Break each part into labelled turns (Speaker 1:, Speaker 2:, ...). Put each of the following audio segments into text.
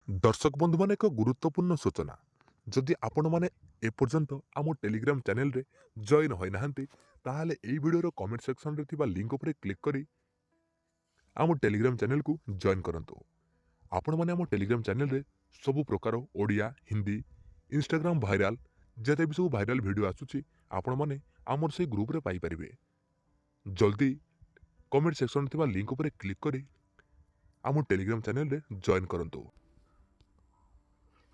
Speaker 1: दर्शक बंधु मान एक गुरुत्वपूर्ण सूचना जदि आपण मैंने एपर्यंत आम टेलीग्राम चैनल रे जॉइन होई नाहंती ताहाले एई वीडियो कमेंट सेक्शन रे थिबा लिंक उपरे क्लिक करी आम टेलीग्राम चैनल को जॉइन करंतु। आपण माने आम टेलीग्राम चैनल रे सब प्रकार ओडिया हिंदी इंस्टाग्राम वायरल जते भी सब वायरल वीडियो आसुची आपण माने आमर से ग्रुप रे पाई परिबे। जल्दी कमेंट सेक्शन रे थिबा लिंक उपरे क्लिक करी आम टेलीग्राम चैनल रे जॉइन करंतु।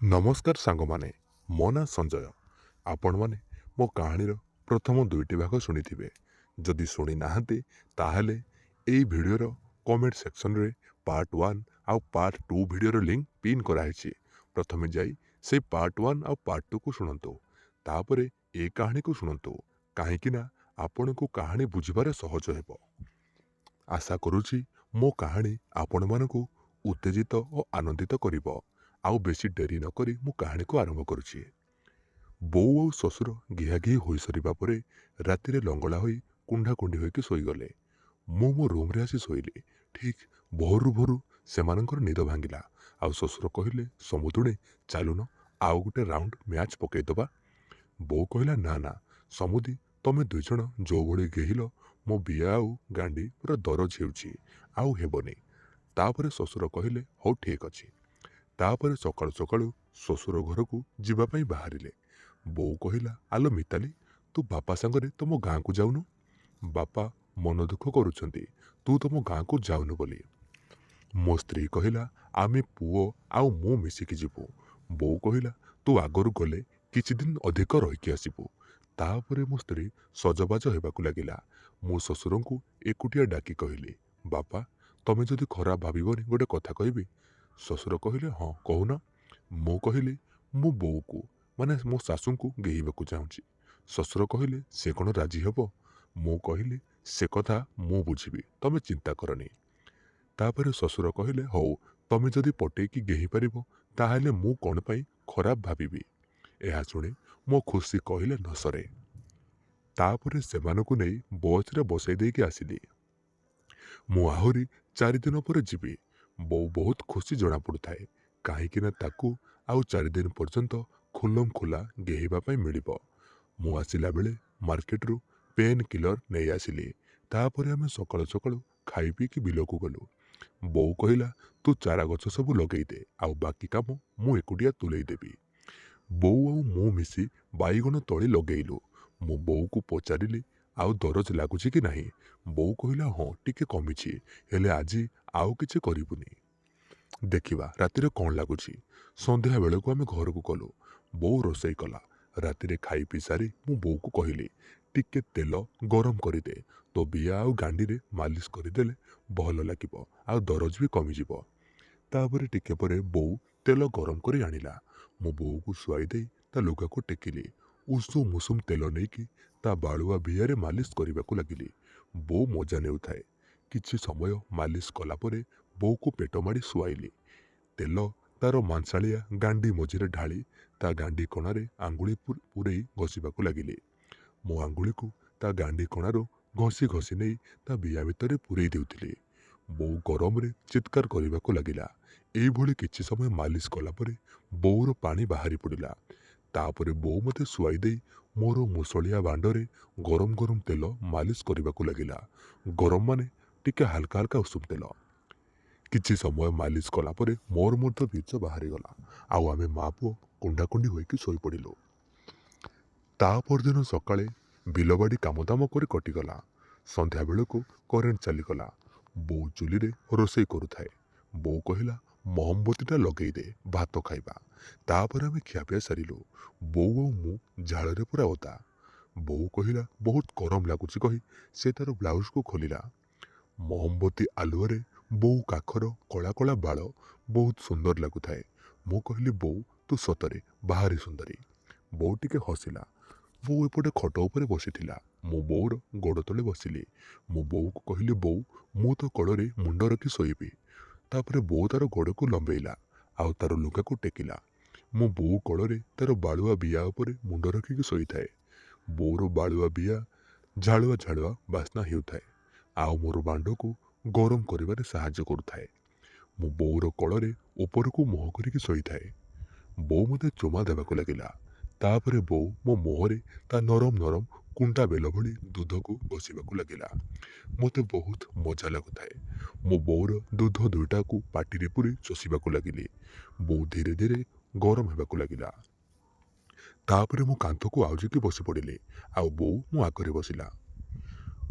Speaker 1: नमस्कार सांगमाने मो ना संजय आपण माने मो कहानी प्रथम दुईटी भाग शुणिथिबे। जदि शुणी नाहंती ताहले एई वीडियोर कमेंट सेक्शन रे पार्ट 1 आउ पार्ट 2 वीडियोर लिंक पिन कराइछि। प्रथमे जाई से पार्ट 1 आउ पार्ट 2 को शुणंतु तापरे ए कहानी को शुणंतु काहेकिना आपण को कहानी बुझिबारे सहज हेबो। आशा करूछि मो कहानी आपण मानकु उत्तेजित और आनंदित करिबो। आउ बेसी डेरी न करी मु कहानी को आरंभ करुछि। बोऊ और ससुर घियाघी होई सरिबा परे रातिरे लंगड़ा होई कुंडा कुंडी होई शोईगले। मु मो रूम रे आसी शोइली। ठीक भोरु भोरु सेमानंकर निद भांगिला। आउ ससुर कहिले समुदुणे चालुन आउ गोटे राउंड मैच पकेइदबा। बोऊ कहिला ना ना समुदी तमे दुई जण जो भଳି गेहिल मो बिया आउ गांडी पूरा दरज हेउछि आउ हेबनी। तापरे ससुर कहिले हौ ठीक अछि। तापरे सकाळु सकाळु ससुर घर को जीवापाई बाहरिले। बोऊ कहिला आलो मिताली तू बापा सांगरे तुम गाँ को जाऊनु। बापा मन दुख करुछंती तू तुम गाँ को जाऊनु बोली। मो स्त्री कहिला आमे पुओ आउ मु मिसिकी जीवु। बोऊ कहिला तू आगरु गले किछि दिन अधिक रहिकी आसिबु। तापरे मो स्त्री सजबाज हेबाकु लागिला। मो ससुरंकु एकुटिया डाकी कहिली बापा तमे जदि खराब भाबिबनी गोटे कथा कहबी। ससुर कहिले हाँ कहून। मु कहिली मु बोऊ को माने मो सासू को गेहिबाकु चाहूँची। ससुर कहिले से कौन राजी हेब। मु कहिली से कथा मु बुझिबी तमे चिंता करनी। तापरे ससुर कहिले हौ तमे जदि पटेकी गेही पारिबो ताहाले मु कौन पाई खराब भाबिबी। एहा शुणी मो खुशी कहिले न सरे। तापरे सेमानकु नेई बस रे बसई देकी आसिली। मु आहुरी 4 दिन पर जीवी। बोऊ बहुत खुशी जना पड़ुଥାଏ काहेकिना ताकू आउ 4 दिन पर्यंत खुलम खुला गेहिबा पाई मिलिबो। मु आसिला बेले मार्केट रु पेन किलर नहीं आसिली। तापरे आमे सकाळु सकाळु खाई पी कि बिलकू गलु। बोऊ कहिला तू चारा गछ सब लगई दे आउ बाकी काम मु एकुटिया तुलई देबी। बोऊ आउ मु मिसी बाईगण तଳି लगेइलु। मु बोऊ को पचारिली आउ दरज लागुछि कि नाही। बोऊ कहिला हाँ टिके कमिछि हेले आजी आउ किछि करिबुनी देखिबा रातिरे कौन लागुछि। संध्या बेलू आमे घर को गलु। बोऊ रोसई कला। रातिरे खाई पी सारी मु बोऊ को कहिली टिके तेल गरम करिदे तो बिया आउ गांडी रे मालिश करिदेले भल लागिबो आउ दरज भी कमिजिबो। तापरे टिके परे बोऊ तेल गरम करी आनिला। मु बोऊ को शुआई देई ता लुगा को टेकिली। उषुम मुसुम तेल नेकी ता बालुआ बियारे मालिश करिबाकु लागिली। बोऊ मजा नेउथाए। किछि समय मालिश कला परे बोऊ को पेट माड़ी शुआइली। तेल तार मांसालिया गांडी मझिरे ढाली ता गांडी कणारे आंगुली पुरई घसीबाकु लागिली। मो आंगुली को ता गांडी कणारो घसी घसी नहीं ता बिया भितरे पुरई देउथिली। बोऊ गरम रे चित्कार करिबाकु लागिला। एई भଳି किछि समय मालिश कला परे बोऊर पानी बाहरी पड़िला। तापरे बोऊ मते शुआई देई मोर मुसलिया बांडरे गरम गरम तेल मालिश करिबाकु लागिला। गरम माने टिके हल्का हल्का उषुम तेल। किछि समय मालिश कला परे मोर मध्य बीच बाहरी गला। आउ आमे मा पुओ कुंडा कुंडी होइकी सोई पड़िलु। ता परदिन सकाळे बिलबाड़ी कामदाम करे कटिगला। संध्या बेलू करेन्ट चलीगला। बोऊ चुली रे रोसई करुथाए। बोऊ कहिला मोहम्बतीटा लगई दे भात खाइबा। तापर आमे खियापिया सारिलु। बोऊ और मु झाड़े पूरा ओदा। बोऊ कहिला बहुत गरम लागुछि कही से तार ब्लाउज को खोलिला। मोहम्बती आलुअरे बोऊ काखर कला कला बाल बहुत सुंदर लगुथाए। मु कहली बोऊ तू सतरे बाहरी सुंदरी। बोऊ टिके हसिला। बोऊ एपटे खट उपरे बसिथिला। मो बोऊर गोड़ तले बसिली। मो बोऊ को कहली बोऊ मु तो कड़े मुंड रखी शोइबी। तापरे बोऊ तार गोड़ को लंबेइला आउ तार लुगा को टेकिला। मो बोऊ कड़े तार बालुआ बिया उपरे मुंड रखिकी शोइथाए। बोऊर बालुआ बिया झाड़ुआ झाड़ुआ बास्ना हेउथाए आउ मोर बांड को गरम करिबारे साहाय्य करुथाए। मो बोऊर कड़े ଉପରକୁ ମୁହଁ କରିକି ଶୋଇଥାଏ। ବୋଉ ମୋତେ ଚୁମା ଦେବାକୁ ଲାଗିଲା। ତାପରେ ବୋଉ ମୋ ମୁହଁରେ ତା ନରମ ନରମ କୁଣ୍ଡା ବେଲ ଭଳି ଦୁଧକୁ ବସିବାକୁ ଲାଗିଲା। ମୋତେ ବହୁତ ମଜା ଲାଗୁଥାଏ। ମୋ ବୋଉର ଦୁଧ ଦୁଇଟାକୁ ପାଟିରେ ପୁରି ଚଷିବାକୁ ଲାଗିଲି। ବୋଉ ଧୀରେ ଧୀରେ ଗରମ ହେବାକୁ ଲାଗିଲା। ତାପରେ ମୁଁ କାନ୍ଥକୁ ଆଉଜିକି ବସି ପଡ଼ିଲି, ଆଉ ବୋଉ ମୋ ଆଗରେ ବସିଲା।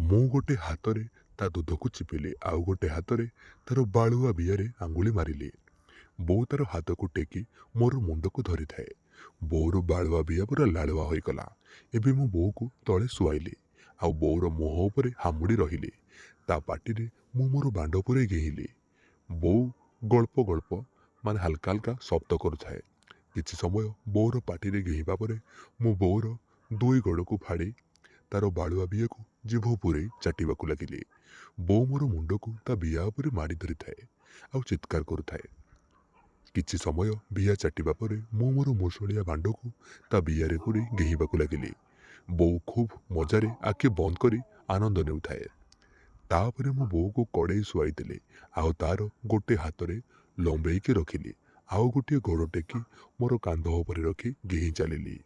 Speaker 1: ମୁଁ ଗୋଟେ ହାତରେ ତା ଦୁଧକୁ ଚିପିଲି, ଆଉ ଗୋଟେ ହାତରେ ତାର ବାଳୁଆ ବିଆରେ ଆଙ୍ଗୁଳି ମାରିଲି। ବୋଉ ତାର ହାତକୁ ଟେକି ମୋର ମୁଣ୍ଡକୁ ଧରିଥାଏ। ବୋଉର ବାଳୁଆ ବିଆ ପୁରା ଲାଳୁଆ ହୋଇଗଲା। ଏବେ ମୁଁ ବୋଉକୁ ତଳେ ଶୁଆଇଲି, ଆଉ ବୋଉର ମୁହଁ ଉପରେ ହାମୁଡ଼ି ରହିଲି। ତା ପାଟିରେ ମୁଁ ମୋର ବାଣ୍ଡ ପୁରେଇ ଗେଇଲି। ବୋଉ ଗଳ୍ପ ଗଳ୍ପ ହାଲକା ହାଲକା ଶବ୍ଦ କରୁଥାଏ। କିଛି ସମୟ ବୋଉର ପାଟିରେ ଗେଇବା ପରେ ମୁଁ ବୋଉର ଦୁଇ ଗୋଡ଼କୁ ଫାଡ଼ି ତାର ବାଳୁଆ ବିଆକୁ ଜିଭ ପୁରେଇ ଚାଟିବାକୁ ଲାଗିଲି। ବୋଉ ମୋର ମୁଣ୍ଡକୁ ତା ବିଆ ଉପରେ ମାଡ଼ି ଧରିଥାଏ, ଆଉ ଚିତ୍କାର କରୁଥାଏ। କିଛି ସମୟ ବିଆ ଚାଟିବା ପରେ ମୁଁ ମୋର ମୁଷଳିଆ ବାଣ୍ଡକୁ ତା ବିଆରେ ପୁରେଇ ଗେହିବାକୁ ଲାଗିଲି। ବୋଉ ଖୁବ୍ ମଜାରେ ଆଖି ବନ୍ଦ କରି ଆନନ୍ଦ ନେଉଥାଏ। ତାପରେ ମୁଁ ବୋଉକୁ କଡ଼େଇ ଶୁଆଇଦେଲି, ଆଉ ତାର ଗୋଟେ ହାତରେ ଲମ୍ବେଇକି ରଖିଲି, ଆଉ ଗୋଟିଏ ଗୋଡ଼ ଟେକି ମୋର କାନ୍ଧ ଉପରେ ରଖି ଗେହି ଚାଲିଲି।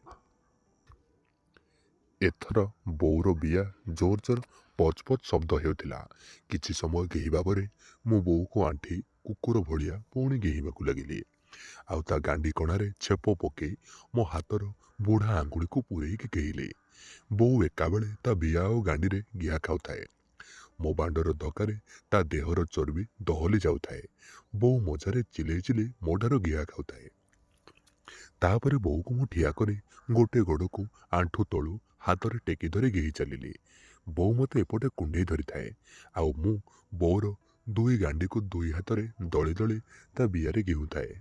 Speaker 1: ଏଥର ବୋଉର ବିଆ ଜୋର ଜୋର ପଚ୍ ପଚ୍ ଶବ୍ଦ ହେଉଥିଲା। କିଛି ସମୟ ଗେହିବା ପରେ ମୁଁ ବୋଉକୁ ଆଣ୍ଠେଇ କୁକୁର ଭଳିଆ ପୁଣି ଗେହିବାକୁ ଲାଗିଲି, ଆଉ ତା ଗାଣ୍ଡି କଣାରେ ଛେପ ପକେଇ ମୋ ହାତର ବୁଢ଼ା ଆଙ୍ଗୁଳିକୁ ପୂରେଇକି ଗେହିଲି। ବୋଉ ଏକାବେଳେ ତା ବିଆ ଆଉ ଗାଣ୍ଡିରେ ଗିଆ ଖାଉଥାଏ। ମୋ ବାଣ୍ଡର ଧକ୍କାରେ ତା ଦେହର ଚର୍ବି ଦହଲି ଯାଉଥାଏ। ବୋଉ ମଜାରେ ଚିଲେଇ ଚିଲେଇ ମୋଠାରୁ ଗିଆ ଖାଉଥାଏ। ତାପରେ ବୋଉକୁ ମୁଁ ଠିଆ କରି ଗୋଟେ ଗୋଡ଼କୁ ଆଣ୍ଠୁ ତଳୁ ହାତରେ ଟେକି ଧରି ଗେହି ଚାଲିଲି। ବୋଉ ମୋତେ ଏପଟେ କୁଣ୍ଡେଇ ଧରିଥାଏ, ଆଉ ମୁଁ ବୋଉର ଦୁଇ ଗାଣ୍ଡିକୁ ଦୁଇ ହାତରେ ଦଳି ଦଳି ତା ବିଆରେ ଗେହୁଥାଏ।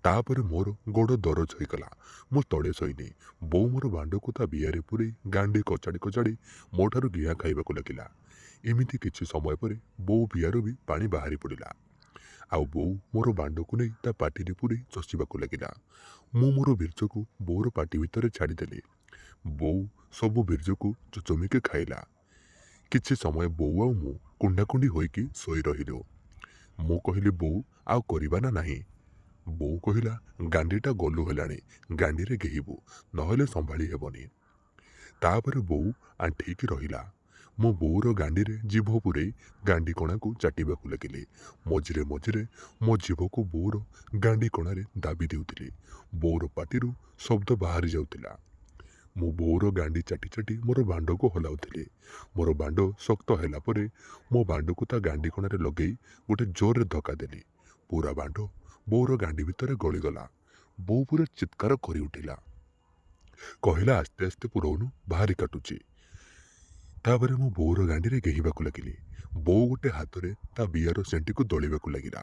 Speaker 1: ତାପରେ ମୋର ଗୋଡ଼ ଦରଜ ହୋଇଗଲା। ମୁଁ ତଳେ ଶୋଇନି। ବୋଉ ମୋର ବାଣ୍ଡକୁ ତା ବିଆରେ ପୁରେଇ ଗାଣ୍ଡି କଚାଡ଼ି କଚାଡ଼ି ମୋଠାରୁ ଗିଆ ଖାଇବାକୁ ଲାଗିଲା। ଏମିତି କିଛି ସମୟ ପରେ ବୋଉ ବିଆରୁ ବି ପାଣି ବାହାରି ପଡ଼ିଲା, ଆଉ ବୋଉ ମୋର ବାଣ୍ଡକୁ ନେଇ ତା ପାଟିରେ ପୁରେଇ ଚଷିବାକୁ ଲାଗିଲା। ମୁଁ ମୋର ବୀର୍ଯ୍ୟକୁ ବୋଉର ପାଟି ଭିତରେ ଛାଡ଼ିଦେଲି। ବୋଉ ସବୁ ବୀର୍ଯ୍ୟକୁ ଚୁଚୁମିକି ଖାଇଲା। କିଛି ସମୟ ବୋଉ ଆଉ ମୁଁ କୁଣ୍ଡାକୁଣ୍ଡି ହୋଇକି ଶୋଇ ରହିଲୁ। ମୁଁ କହିଲି, ବୋଉ ଆଉ କରିବା ନା ନାହିଁ? ବୋଉ କହିଲା, ଗାଣ୍ଡିଟା ଗଲୁ ହେଲାଣି, ଗାଣ୍ଡିରେ ଗେହିବୁ, ନହେଲେ ସମ୍ଭାଳି ହେବନି। ତାପରେ ବୋଉ ଆଣ୍ଠେଇକି ରହିଲା। ମୁଁ ବୋଉର ଗାଣ୍ଡିରେ ଜିଭ ପୂରେଇ ଗାଣ୍ଡି କଣାକୁ ଚାଟିବାକୁ ଲାଗିଲି। ମଝିରେ ମଝିରେ ମୋ ଜିଭକୁ ବୋଉର ଗାଣ୍ଡି କଣାରେ ଦାବି ଦେଉଥିଲି। ବୋଉର ପାଟିରୁ ଶବ୍ଦ ବାହାରି ଯାଉଥିଲା। ମୁଁ ବୋଉର ଗାଣ୍ଡି ଚାଟି ଚାଟି ମୋର ବାଣ୍ଡକୁ ହଲାଉଥିଲି। ମୋର ବାଣ୍ଡ ଶକ୍ତ ହେଲା ପରେ ମୋ ବାଣ୍ଡକୁ ତା ଗାଣ୍ଡି କଣାରେ ଲଗେଇ ଗୋଟେ ଜୋରରେ ଧକ୍କା ଦେଲି। ପୁରା ବାଣ୍ଡ ବୋଉର ଗାଣ୍ଡି ଭିତରେ ଗଳିଗଲା। ବୋଉ ପୁରା ଚିତ୍କାର କରି ଉଠିଲା। କହିଲା, ଆସ୍ତେ ଆସ୍ତେ ପୁରଉନୁ, ବାହାରି କାଟୁଛି। ତାପରେ ମୁଁ ବୋଉର ଗାଣ୍ଡିରେ ଗେହିବାକୁ ଲାଗିଲି। ବୋଉ ଗୋଟେ ହାତରେ ତା ବିଆର ସେଣ୍ଟିକୁ ଦଳିବାକୁ ଲାଗିଲା।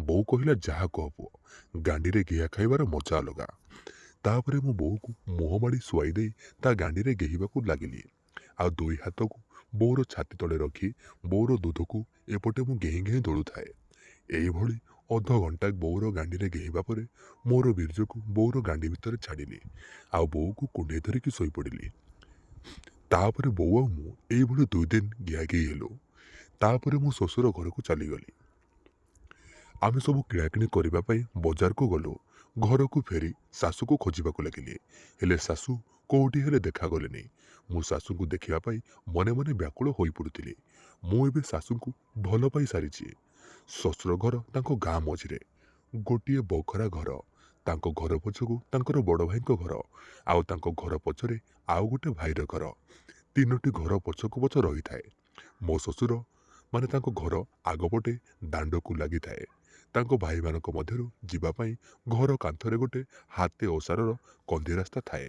Speaker 1: ବୋଉ କହିଲା, ଯାହା କହ ପୁଅ, ଗାଣ୍ଡିରେ ଗିଆ ଖାଇବାର ମଜା ଅଲଗା। ତାପରେ ମୁଁ ବୋଉକୁ ମୁହଁ ମାଡ଼ି ଶୁଆଇ ଦେଇ ତା ଗାଣ୍ଡିରେ ଗେହିବାକୁ ଲାଗିଲି, ଆଉ ଦୁଇ ହାତକୁ ବୋଉର ଛାତି ତଳେ ରଖି ବୋଉର ଦୁଧକୁ ଏପଟେ ମୁଁ ଗେହିଁ ଗେହିଁ ଦୋଳୁଥାଏ। ଏଇଭଳି ଅଧଘଣ୍ଟା ବୋଉର ଗାଣ୍ଡିରେ ଗେହିବା ପରେ ମୋର ବୀର୍ଯ୍ୟକୁ ବୋଉର ଗାଣ୍ଡି ଭିତରେ ଛାଡ଼ିଲି, ଆଉ ବୋଉକୁ କୁଣ୍ଡେଇ ଧରିକି ଶୋଇପଡ଼ିଲି। ତାପରେ ବୋଉ ଆଉ ମୁଁ ଏଇଭଳି 2 ଦିନ ଗିଆ ଗେହି ହେଲୁ। ତାପରେ ମୁଁ ଶ୍ୱଶୁର ଘରକୁ ଚାଲିଗଲି। ଆମେ ସବୁ କିଣାକିଣି କରିବା ପାଇଁ ବଜାରକୁ ଗଲୁ। ଘରକୁ ଫେରି ଶାଶୁକୁ ଖୋଜିବାକୁ ଲାଗିଲି, ହେଲେ ଶାଶୁ କୋଉଠି ହେଲେ ଦେଖାଗଲେନି। ମୁଁ ଶାଶୁଙ୍କୁ ଦେଖିବା ପାଇଁ ମନେ ମନେ ବ୍ୟାକୁଳ ହୋଇପଡ଼ୁଥିଲି। ମୁଁ ଏବେ ଶାଶୁଙ୍କୁ ଭଲ ପାଇ ସାରିଛି। ଶ୍ୱଶୁର ଘର ତାଙ୍କ ଗାଁ ମଝିରେ, ଗୋଟିଏ ବଖରା ଘର। ତାଙ୍କ ଘର ପଛକୁ ତାଙ୍କର ବଡ଼ ଭାଇଙ୍କ ଘର, ଆଉ ତାଙ୍କ ଘର ପଛରେ ଆଉ ଗୋଟେ ଭାଇର ଘର। 3ଟି ଘର ପଛକୁ ପଛ ରହିଥାଏ। ମୋ ଶ୍ୱଶୁର ତାଙ୍କ ଘର ଆଗପଟେ ଦାଣ୍ଡକୁ ଲାଗିଥାଏ। ତାଙ୍କ ଭାଇମାନଙ୍କ ମଧ୍ୟରୁ ଯିବା ପାଇଁ ଘର କାନ୍ଥରେ ଗୋଟେ ହାତେ ଓସାରର କନ୍ଦି ରାସ୍ତା ଥାଏ।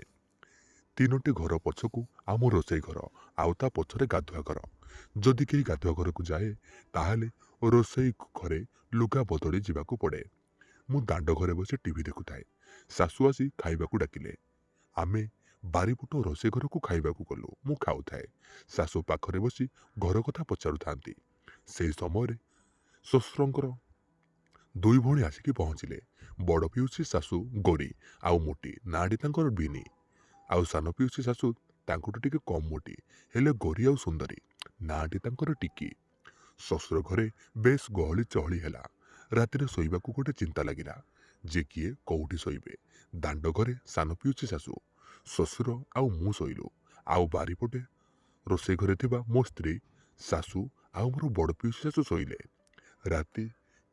Speaker 1: 3ଟି ଘର ପଛକୁ ଆମ ରୋଷେଇ ଘର, ଆଉ ତା ପଛରେ ଗାଧୁଆ ଘର। ଯଦି କେହି ଗାଧୁଆ ଘରକୁ ଯାଏ, ତାହେଲେ ରୋଷେଇ ଘରେ ଲୁଗା ବଦଳି ଯିବାକୁ ପଡ଼େ। ମୁଁ ଦାଣ୍ଡ ଘରେ ବସି ଟିଭି ଦେଖୁଥାଏ। ଶାଶୁ ଆସି ଖାଇବାକୁ ଡାକିଲେ। ଆମେ ବାରିପଟ ରୋଷେଇ ଘରକୁ ଖାଇବାକୁ ଗଲୁ। ମୁଁ ଖାଉଥାଏ। ଶାଶୁ ପାଖରେ ବସି ଘର କଥା ପଚାରୁଥାନ୍ତି। ସେହି ସମୟରେ ଶ୍ୱଶୁରଙ୍କର 2 ଭଉଣୀ ଆସିକି ପହଞ୍ଚିଲେ। ବଡ଼ ପିଉସୀ ଶାଶୁ ଗୋରୀ ଆଉ ମୋଟି, ନାଁଟି ତାଙ୍କର ବିନି। ଆଉ ସାନ ପିଉସୀ ଶାଶୁ ତାଙ୍କଠୁ ଟିକେ କମ୍ ମୋଟି, ହେଲେ ଗୋରୀ ଆଉ ସୁନ୍ଦରୀ, ନାଁଟି ତାଙ୍କର ଟିକି। ଶ୍ୱଶୁର ଘରେ ବେଶ ଗହଳି ଚହଳି ହେଲା। ରାତିରେ ଶୋଇବାକୁ ଗୋଟେ ଚିନ୍ତା ଲାଗିଲା ଯେ କିଏ କୋଉଠି ଶୋଇବେ। ଦାଣ୍ଡ ଘରେ ସାନ ପିଉସୀ ଶାଶୁ, ଶ୍ୱଶୁର ଆଉ ମୁଁ ଶୋଇଲୁ। ଆଉ ବାରିପଟେ ରୋଷେଇ ଘରେ ଥିବା ମୋ ସ୍ତ୍ରୀ, ଶାଶୁ ଆଉ ମୋର ବଡ଼ ପିଉସୀ ଶାଶୁ ଶୋଇଲେ। ରାତି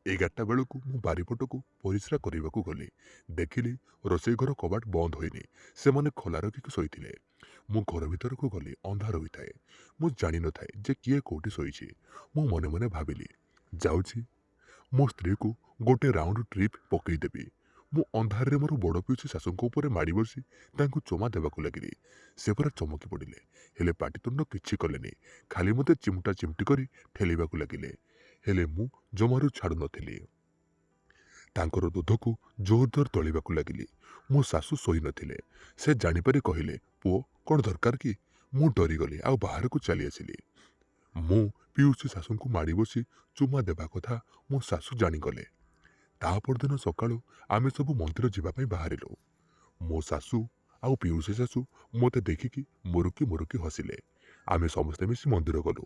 Speaker 1: 11ଟା ବେଳକୁ ମୁଁ ବାରିପଟକୁ ପରିସ୍ରା କରିବାକୁ ଗଲି। ଦେଖିଲି ରୋଷେଇ ଘର କବାଟ ବନ୍ଦ ହୋଇନି, ସେମାନେ ଖୋଲା ରଖିକି ଶୋଇଥିଲେ। ମୁଁ ଘର ଭିତରକୁ ଗଲି, ଅନ୍ଧାର ହୋଇଥାଏ। ମୁଁ ଜାଣିନଥାଏ ଯେ କିଏ କୋଉଠି ଶୋଇଛି। ମୁଁ ମନେ ମନେ ଭାବିଲି, ଯାଉଛି ମୋ ସ୍ତ୍ରୀକୁ ଗୋଟେ ରାଉଣ୍ଡ ଟ୍ରିପ୍ ପକେଇଦେବି। ମୁଁ ଅନ୍ଧାରରେ ମୋର ବଡ଼ ପିଉସୀ ଶାଶୁଙ୍କ ଉପରେ ମାଡ଼ି ବସି ତାଙ୍କୁ ଚୁମା ଦେବାକୁ ଲାଗିଲି। ସେ ପୁରା ଚମକି ପଡ଼ିଲେ, ହେଲେ ପାଟିତୁଣ୍ଡ କିଛି କଲେନି। ଖାଲି ମୋତେ ଚିମଟା ଚିମଟି କରି ଠେଲିବାକୁ ଲାଗିଲେ। ହେଲେ ମୁଁ ଜମାରୁ ଛାଡ଼ୁନଥିଲି। ତାଙ୍କର ଦୁଧକୁ ଜୋରଦାର ତଳିବାକୁ ଲାଗିଲି। ମୋ ଶାଶୁ ଶୋଇନଥିଲେ। ସେ ଜାଣିପାରି କହିଲେ, ପୁଅ କ'ଣ ଦରକାର କି? ମୁଁ ଡରିଗଲି ଆଉ ବାହାରକୁ ଚାଲି ଆସିଲି। ମୁଁ ପିଉସୀ ଶାଶୁଙ୍କୁ ମାଡ଼ି ବସି ଚୁମା ଦେବା କଥା ମୋ ଶାଶୁ ଜାଣିଗଲେ। ତା ପରଦିନ ସକାଳୁ ଆମେ ସବୁ ମନ୍ଦିର ଯିବା ପାଇଁ ବାହାରିଲୁ। ମୋ ଶାଶୁ ଆଉ ପିଉସୀ ଶାଶୁ ମୋତେ ଦେଖିକି ମୁରୁକି ମୁରୁକି ହସିଲେ। ଆମେ ସମସ୍ତେ ମିଶି ମନ୍ଦିର ଗଲୁ।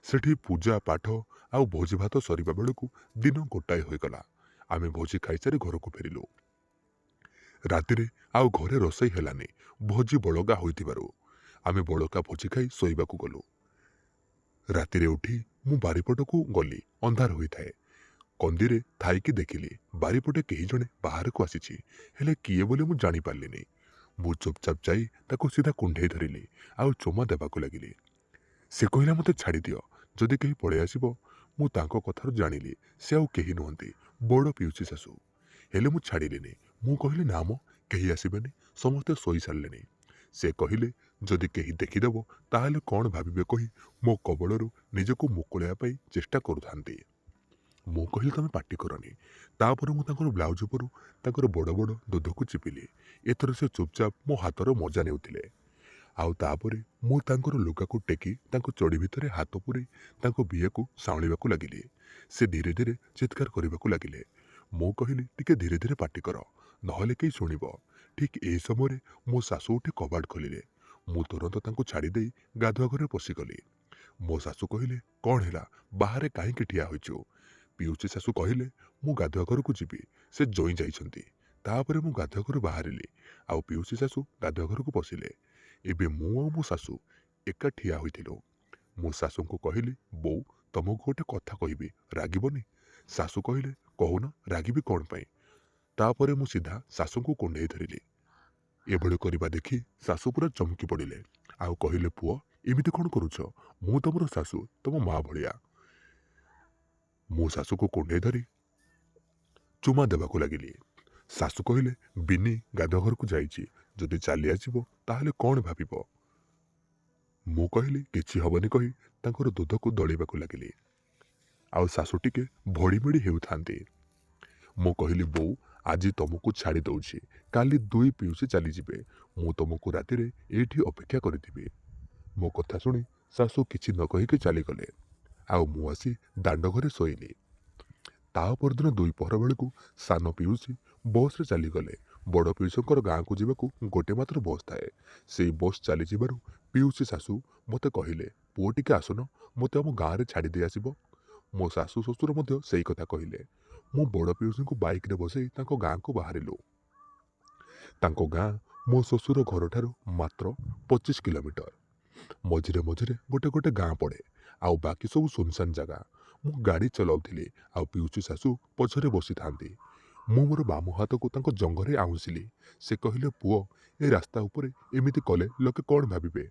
Speaker 1: ସେଠି ପୂଜା ପାଠ ଆଉ ଭୋଜି ଭାତ ସରିବା ବେଳକୁ ଦିନ ଗୋଟାଏ ହୋଇଗଲା। ଆମେ ଭୋଜି ଖାଇସାରି ଘରକୁ ଫେରିଲୁ। ରାତିରେ ଆଉ ଘରେ ରୋଷେଇ ହେଲାନି। ଭୋଜି ବଳକା ହୋଇଥିବାରୁ ଆମେ ବଳକା ଭୋଜି ଖାଇ ଶୋଇବାକୁ ଗଲୁ। ରାତିରେ ଉଠି ମୁଁ ବାରିପଟକୁ ଗଲି। ଅନ୍ଧାର ହୋଇଥାଏ। କନ୍ଦିରେ ଥାଇକି ଦେଖିଲି ବାରିପଟେ କେହି ଜଣେ ବାହାରକୁ ଆସିଛି, ହେଲେ କିଏ ବୋଲି ମୁଁ ଜାଣିପାରିଲିନି। ମୁଁ ଚୁପଚାପ ଯାଇ ତାକୁ ସିଧା କୁଣ୍ଢେଇ ଧରିଲି ଆଉ ଚୁମା ଦେବାକୁ ଲାଗିଲି। ସେ କହିଲା, ମୋତେ ଛାଡ଼ିଦିଅ, ଯଦି କେହି ପଳେଇ ଆସିବ। ମୁଁ ତାଙ୍କ କଥାରୁ ଜାଣିଲି ସେ ଆଉ କେହି ନୁହନ୍ତି, ବଡ଼ ପିଉସୀ ଶାଶୁ। ହେଲେ ମୁଁ ଛାଡ଼ିଲିନି। ମୁଁ କହିଲି, ନା ମ, କେହି ଆସିବେନି, ସମସ୍ତେ ଶୋଇ ସାରିଲେଣି। ସେ କହିଲେ, ଯଦି କେହି ଦେଖିଦେବ ତାହେଲେ କ'ଣ ଭାବିବେ କହି ମୋ କବଳରୁ ନିଜକୁ ମୁକୁଳାଇବା ପାଇଁ ଚେଷ୍ଟା କରୁଥାନ୍ତି। ମୁଁ କହିଲି, ତମେ ପାଟି କରନି। ତାପରେ ମୁଁ ତାଙ୍କର ବ୍ଲାଉଜ ଉପରୁ ତାଙ୍କର ବଡ଼ ବଡ଼ ଦୁଧକୁ ଚିପିଲି। ଏଥର ସେ ଚୁପଚାପ ମୋ ହାତର ମଜା ନେଉଥିଲେ। ଆଉ ତାପରେ ମୁଁ ତାଙ୍କର ଲୁଗାକୁ ଟେକି ତାଙ୍କ ଚଡ଼ି ଭିତରେ ହାତ ପୁରେଇ ତାଙ୍କ ବିଏକୁ ସାଉଁଳିବାକୁ ଲାଗିଲି। ସେ ଧୀରେ ଧୀରେ ଚିତ୍କାର କରିବାକୁ ଲାଗିଲେ। ମୁଁ କହିଲି, ଟିକେ ଧୀରେ ଧୀରେ ପାଟି କର, ନହେଲେ କେହି ଶୁଣିବ। ଠିକ୍ ଏହି ସମୟରେ ମୋ ଶାଶୁ ଉଠି କବାଟ ଖୋଲିଲେ। ମୁଁ ତୁରନ୍ତ ତାଙ୍କୁ ଛାଡ଼ିଦେଇ ଗାଧୁଆ ଘରେ ପଶିଗଲି। ମୋ ଶାଶୁ କହିଲେ, କ'ଣ ହେଲା, ବାହାରେ କାହିଁକି ଠିଆ ହୋଇଛୁ? ପିଉସୀ ଶାଶୁ କହିଲେ, ମୁଁ ଗାଧୁଆ ଘରକୁ ଯିବି, ସେ ଜୋଇଁ ଯାଇଛନ୍ତି। ତାପରେ ମୁଁ ଗାଧୁଆ ଘରୁ ବାହାରିଲି ଆଉ ପିଉସୀ ଶାଶୁ ଗାଧୁଆ ଘରକୁ ପଶିଲେ। ଏବେ ମୁଁ ଆଉ ମୋ ଶାଶୁ ଏକା ଠିଆ ହୋଇଥିଲୁ। ମୁଁ ଶାଶୁଙ୍କୁ କହିଲି, ବୋଉ, ତମକୁ ଗୋଟେ କଥା କହିବି, ରାଗିବନି? ଶାଶୁ କହିଲେ, କହୁନ, ରାଗିବି କ'ଣ ପାଇଁ? ତାପରେ ମୁଁ ସିଧା ଶାଶୁଙ୍କୁ କୁଣ୍ଢେଇ ଧରିଲି। ଏଭଳି କରିବା ଦେଖି ଶାଶୁ ପୁରା ଚମକି ପଡ଼ିଲେ ଆଉ କହିଲେ, ପୁଅ, ଏମିତି କ'ଣ କରୁଛ? ମୁଁ ତମର ଶାଶୁ, ତମ ମା ଭଳିଆ। ମୁଁ ଶାଶୁକୁ କୁଣ୍ଢେଇ ଧରି ଚୁମା ଦେବାକୁ ଲାଗିଲି। ଶାଶୁ କହିଲେ, ବିନି ଗାଧୁଆ ଘରକୁ ଯାଇଛି, ଯଦି ଚାଲି ଆସିବ ତାହେଲେ କ'ଣ ଭାବିବ? ମୁଁ କହିଲି, କିଛି ହବନି କହି ତାଙ୍କର ଦୁଧକୁ ଦଳିବାକୁ ଲାଗିଲି। ଆଉ ଶାଶୁ ଟିକେ ଭଡ଼ିମିଡ଼ି ହେଉଥାନ୍ତି। ମୁଁ କହିଲି, ବୋଉ, ଆଜି ତମକୁ ଛାଡ଼ି ଦଉଛି, କାଲି ଦୁଇ ପିଉସୀ ଚାଲିଯିବେ। ମୁଁ ତମକୁ ରାତିରେ ଏଇଠି ଅପେକ୍ଷା କରିଥିବି। ମୋ କଥା ଶୁଣି ଶାଶୁ କିଛି ନ କହିକି ଚାଲିଗଲେ ଆଉ ମୁଁ ଆସି ଦାଣ୍ଡ ଘରେ ଶୋଇଲି। ତା ପରଦିନ 2 ପହର ବେଳକୁ ସାନ ପିଉସୀ ବସ୍ରେ ଚାଲିଗଲେ। ବଡ଼ ପିଉସୀଙ୍କର ଗାଁକୁ ଯିବାକୁ ଗୋଟେ ମାତ୍ର ବସ୍ ଥାଏ। ସେଇ ବସ୍ ଚାଲିଯିବାରୁ ପିଉସୀ ଶାଶୁ ମୋତେ କହିଲେ, ପୁଅ ଟିକେ ଆସୁନ, ମୋତେ ଆମ ଗାଁରେ ଛାଡ଼ି ଦେଇ ଆସିବ। ମୋ ଶାଶୁ ଶ୍ୱଶୁର ମଧ୍ୟ ସେଇ କଥା କହିଲେ। ମୁଁ ବଡ଼ ପିଉସୀଙ୍କୁ ବାଇକ୍ରେ ବସେଇ ତାଙ୍କ ଗାଁକୁ ବାହାରିଲୁ। ତାଙ୍କ ଗାଁ ମୋ ଶ୍ୱଶୁର ଘରଠାରୁ ମାତ୍ର 25 କିଲୋମିଟର। ମଝିରେ ମଝିରେ ଗୋଟେ ଗୋଟେ ଗାଁ ପଡ଼େ ଆଉ ବାକି ସବୁ ସୁନସାନ ଜାଗା। ମୁଁ ଗାଡ଼ି ଚଲାଉଥିଲି ଆଉ ପିଉସୀ ଶାଶୁ ପଛରେ ବସିଥାନ୍ତି। ମୁଁ ମୋର ବାମ ହାତକୁ ତାଙ୍କ ଜଙ୍ଘରେ ଆଉଁସିଲି। ସେ କହିଲେ, ପୁଅ, ଏ ରାସ୍ତା ଉପରେ ଏମିତି କଲେ ଲୋକେ କ'ଣ ଭାବିବେ?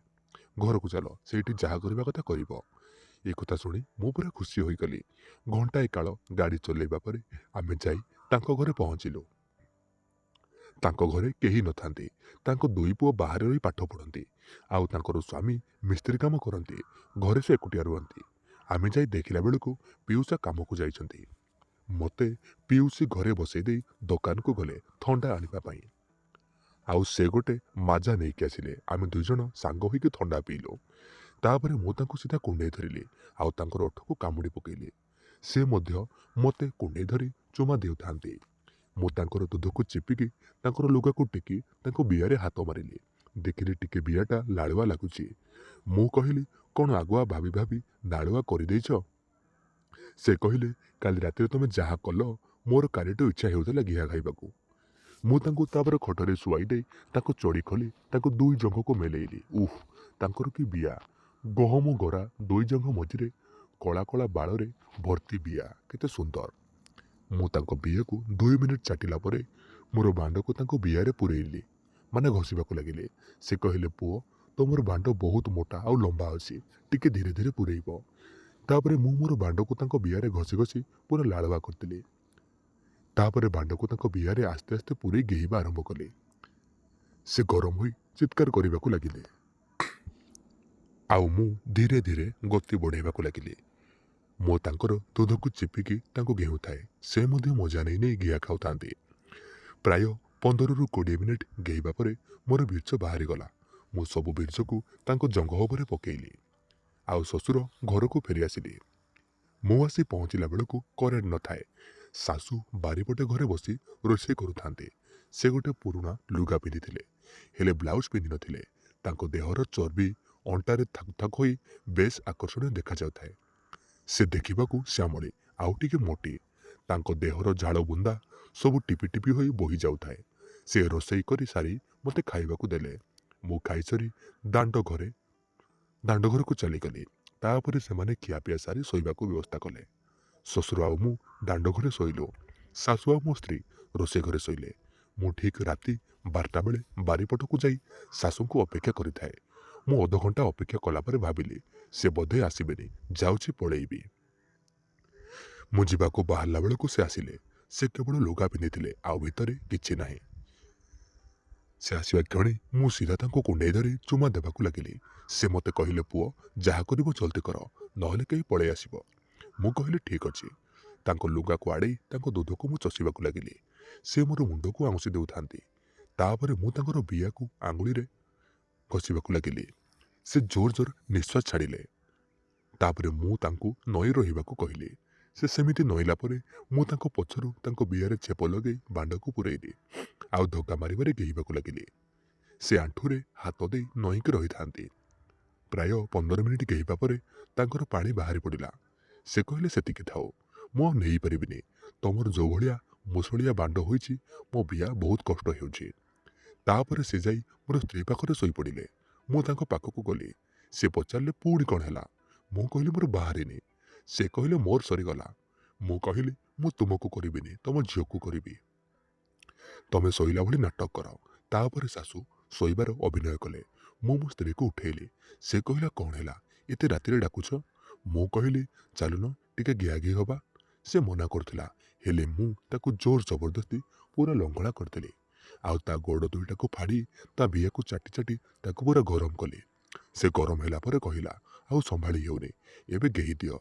Speaker 1: ଘରକୁ ଚାଲ, ସେଇଠି ଯାହା କରିବା କଥା କରିବ। ଏ କଥା ଶୁଣି ମୁଁ ପୁରା ଖୁସି ହୋଇଗଲି। ଘଣ୍ଟାଏ କାଳ ଗାଡ଼ି ଚଲେଇବା ପରେ ଆମେ ଯାଇ ତାଙ୍କ ଘରେ ପହଞ୍ଚିଲୁ। ତାଙ୍କ ଘରେ କେହି ନଥାନ୍ତି। ତାଙ୍କ 2 ପୁଅ ବାହାରେ ରହି ପାଠ ପଢ଼ନ୍ତି ଆଉ ତାଙ୍କର ସ୍ୱାମୀ ମିସ୍ତ୍ରୀ କାମ କରନ୍ତି। ଘରେ ସେ ଏକୁଟିଆ ରୁହନ୍ତି। ଆମେ ଯାଇ ଦେଖିଲା ବେଳକୁ ପିଉସା କାମକୁ ଯାଇଛନ୍ତି। ମୋତେ ପିଉସୀ ଘରେ ବସେଇ ଦେଇ ଦୋକାନକୁ ଗଲେ ଥଣ୍ଡା ଆଣିବା ପାଇଁ। ଆଉ ସେ ଗୋଟେ ମାଜା ନେଇକି ଆସିଲେ। ଆମେ 2 ଜଣ ସାଙ୍ଗ ହୋଇକି ଥଣ୍ଡା ପିଇଲୁ। ତାପରେ ମୁଁ ତାଙ୍କୁ ସିଧା କୁଣ୍ଢେଇ ଧରିଲି ଆଉ ତାଙ୍କର ଓଠକୁ କାମୁଡ଼ି ପକେଇଲି। ସେ ମଧ୍ୟ ମୋତେ କୁଣ୍ଢେଇ ଧରି ଚୁମା ଦେଉଥାନ୍ତି। ମୁଁ ତାଙ୍କର ଦୁଧକୁ ଚିପିକି ତାଙ୍କର ଲୁଗାକୁ ଟେକି ତାଙ୍କ ବିଆରେ ହାତ ମାରିଲି। ଦେଖିଲି ଟିକେ ବିଆଟା ଲାଳୁଆ ଲାଗୁଛି। ମୁଁ କହିଲି, କ'ଣ ଆଗୁଆ ଭାବି ଭାବି ନାଳୁଆ କରିଦେଇଛ? ସେ କହିଲେ, କାଲି ରାତିରେ ତମେ ଯାହା କଲ ମୋର କାଲିଠୁ ଇଚ୍ଛା ହେଉଥିଲା ଘିଆ ଖାଇବାକୁ। ମୁଁ ତାଙ୍କୁ ତାପରେ ଖଟରେ ଶୁଆଇ ଦେଇ ତାଙ୍କୁ ଚଡ଼ି ଖୋଲି ତାଙ୍କୁ ଦୁଇ ଜଙ୍ଘକୁ ମେଲେଇଲି। ଉଃ, ତାଙ୍କର କି ବିଆ! ଗହମ ଗରା ଦୁଇ ଜଙ୍ଘ ମଝିରେ କଳା କଳା ବାଳରେ ଭର୍ତ୍ତି ବିଆ, କେତେ ସୁନ୍ଦର! ମୁଁ ତାଙ୍କ ବିଆକୁ 2 ମିନିଟ୍ ଚାଟିଲା ପରେ ମୋର ବାଣ୍ଡକୁ ତାଙ୍କ ବିଆରେ ପୂରେଇଲି, ମାନେ ଘଷିବାକୁ ଲାଗିଲେ। ସେ କହିଲେ, ପୁଅ, ତମର ବାଣ୍ଡ ବହୁତ ମୋଟା ଆଉ ଲମ୍ବା ଅଛି, ଟିକେ ଧୀରେ ଧୀରେ ପୂରେଇବ। ତାପରେ ମୁଁ ମୋର ବାଣ୍ଡକୁ ତାଙ୍କ ବିଆରେ ଘଷି ଘଷି ପୁରା ଲାଳବା କରିଥିଲି। ତାପରେ ବାଣ୍ଡକୁ ତାଙ୍କ ବିଆରେ ଆସ୍ତେ ଆସ୍ତେ ପୂରେଇ ଗେହିବା ଆରମ୍ଭ କଲି। ସେ ଗରମ ହୋଇ ଚିତ୍କାର କରିବାକୁ ଲାଗିଲେ, ଆଉ ମୁଁ ଧୀରେ ଧୀରେ ଗତି ବଢ଼ାଇବାକୁ ଲାଗିଲି। ମୁଁ ତାଙ୍କର ଦୁଧକୁ ଚିପିକି ତାଙ୍କୁ ଘେଉଥାଏ। ସେ ମଧ୍ୟ ମଜା ନେଇ ନେଇ ଘିଆ ଖାଉଥାନ୍ତି। ପ୍ରାୟ 15ରୁ 20 ମିନିଟ୍ ଗେଇବା ପରେ ମୋର ବୀର୍ଯ୍ୟ ବାହାରିଗଲା। ମୁଁ ସବୁ ବୀର୍ଯ୍ୟକୁ ତାଙ୍କ ଜଙ୍ଘ ଉପରେ ପକେଇଲି। ଆଉ ଶ୍ୱଶୁର ଘରକୁ ଫେରିଆସିଲି। ମୁଁ ଆସି ପହଞ୍ଚିଲା ବେଳକୁ କରେଣ୍ଟ ନଥାଏ। ଶାଶୁ ବାରିପଟେ ଘରେ ବସି ରୋଷେଇ କରୁଥାନ୍ତି। ସେ ଗୋଟେ ପୁରୁଣା ଲୁଗା ପିନ୍ଧିଥିଲେ, ହେଲେ ବ୍ଲାଉଜ ପିନ୍ଧିନଥିଲେ। ତାଙ୍କ ଦେହର ଚର୍ବି ଅଣ୍ଟାରେ ଥାକ ଥାକ ହୋଇ ବେଶ୍ ଆକର୍ଷଣୀୟ ଦେଖାଯାଉଥାଏ। ସେ ଦେଖିବାକୁ ଶ୍ୟାମଳୀ, ଆଉ ଟିକେ ମୋଟି। ତାଙ୍କ ଦେହର ଝାଳ ବୁନ୍ଦା ସବୁ ଟିପି ଟିପି ହୋଇ ବୋହି ଯାଉଥାଏ। ସେ ରୋଷେଇ କରି ସାରି ମୋତେ ଖାଇବାକୁ ଦେଲେ। ମୁଁ ଖାଇସାରି ଦାଣ୍ଡ ଘରକୁ ଚାଲିଗଲି। ତାପରେ ସେମାନେ ଖିଆପିଆ ସାରି ଶୋଇବାକୁ ବ୍ୟବସ୍ଥା କଲେ। ଶ୍ୱଶୁର ଆଉ ମୁଁ ଦାଣ୍ଡ ଘରେ ଶୋଇଲୁ। ଶାଶୁ ଆଉ ମୋ ସ୍ତ୍ରୀ ରୋଷେଇ ଘରେ ଶୋଇଲେ। ମୁଁ ଠିକ୍ ରାତି 12ଟା ବେଳେ ବାରିପଟକୁ ଯାଇ ଶାଶୁଙ୍କୁ ଅପେକ୍ଷା କରିଥାଏ। ମୁଁ ଅଧଘଣ୍ଟା ଅପେକ୍ଷା କଲା ପରେ ଭାବିଲି, ସେ ବୋଧେ ଆସିବେନି, ଯାଉଛି ପଳେଇବି। ମୁଁ ଯିବାକୁ ବାହାରିଲା ବେଳକୁ ସେ ଆସିଲେ। ସେ କେବଳ ଲୁଗା ପିନ୍ଧିଥିଲେ, ଆଉ ଭିତରେ କିଛି ନାହିଁ। ସେ ଆସିବା କ୍ଷଣି ମୁଁ ସିଧା ତାଙ୍କୁ କୁଣ୍ଡେଇ ଧରି ଚୁମା ଦେବାକୁ ଲାଗିଲି। ସେ ମୋତେ କହିଲେ, ପୁଅ, ଯାହା କରିବ ଜଲ୍ଦି କର, ନହେଲେ କେହି ପଳେଇ ଆସିବ। ମୁଁ କହିଲି, ଠିକ୍ ଅଛି। ତାଙ୍କ ଲୁଗାକୁ ଆଡ଼େଇ ତାଙ୍କ ଦୁଧକୁ ମୁଁ ଚଷିବାକୁ ଲାଗିଲି। ସେ ମୋର ମୁଣ୍ଡକୁ ଆଉଁସି ଦେଉଥାନ୍ତି। ତାପରେ ମୁଁ ତାଙ୍କର ବିଆକୁ ଆଙ୍ଗୁଳିରେ ଘଷିବାକୁ ଲାଗିଲି। ସେ ଜୋର ଜୋର ନିଶ୍ୱାସ ଛାଡ଼ିଲେ। ତାପରେ ମୁଁ ତାଙ୍କୁ ନଈ ରହିବାକୁ କହିଲି। ସେ ସେମିତି ନଇଲା ପରେ ମୁଁ ତାଙ୍କ ପଛରୁ ତାଙ୍କ ବିଆରେ ଛେପ ଲଗେଇ ବାଣ୍ଡକୁ ପୂରେଇଲି, ଆଉ ଧକ୍କା ମାରିବାରେ ଗେହିବାକୁ ଲାଗିଲି। ସେ ଆଣ୍ଠୁରେ ହାତ ଦେଇ ନଇଁକି ରହିଥାନ୍ତି। ପ୍ରାୟ 15 ମିନିଟ୍ ଗେହିବା ପରେ ତାଙ୍କର ପାଣି ବାହାରି ପଡ଼ିଲା। ସେ କହିଲେ, ସେତିକି ଥାଉ, ମୁଁ ଆଉ ନେଇପାରିବିନି। ତମର ଯେଉଁ ଭଳିଆ ମୁସଳିଆ ବାଣ୍ଡ ହୋଇଛି, ମୋ ବିଆ ବହୁତ କଷ୍ଟ ହେଉଛି। ତାପରେ ସେ ଯାଇ ମୋର ସ୍ତ୍ରୀ ପାଖରେ ଶୋଇପଡ଼ିଲେ। ମୁଁ ତାଙ୍କ ପାଖକୁ ଗଲି। ସେ ପଚାରିଲେ, ପୁଣି କ'ଣ ହେଲା? ମୁଁ କହିଲି, ମୋର ବାହାରିନି। ସେ କହିଲେ, ମୋର ସରିଗଲା। ମୁଁ କହିଲି, ମୁଁ ତୁମକୁ କରିବିନି, ତମ ଝିଅକୁ କରିବି। ତମେ ଶୋଇଲା ଭଳି ନାଟକ କର। ତାପରେ ଶାଶୁ ଶୋଇବାର ଅଭିନୟ କଲେ। ମୁଁ ମୋ ସ୍ତ୍ରୀକୁ ଉଠେଇଲି। ସେ କହିଲା, କ'ଣ ହେଲା, ଏତେ ରାତିରେ ଡାକୁଛ? ମୁଁ କହିଲି, ଚାଲୁନ ଟିକେ ଘିଆଘି ହବା। ସେ ମନା କରୁଥିଲା, ହେଲେ ମୁଁ ତାକୁ ଜୋର ଜବରଦସ୍ତି ପୁରା ଲଙ୍ଗଳା କରିଦେଲି। ଆଉ ତା ଗୋଡ଼ ଦୁଇଟାକୁ ଫାଡ଼ି ତା ବିଆକୁ ଚାଟି ଚାଟି ତାକୁ ପୁରା ଗରମ କଲି। ସେ ଗରମ ହେଲା ପରେ କହିଲା, ଆଉ ସମ୍ଭାଳି ହେଉନି, ଏବେ ଗେହି ଦିଅ।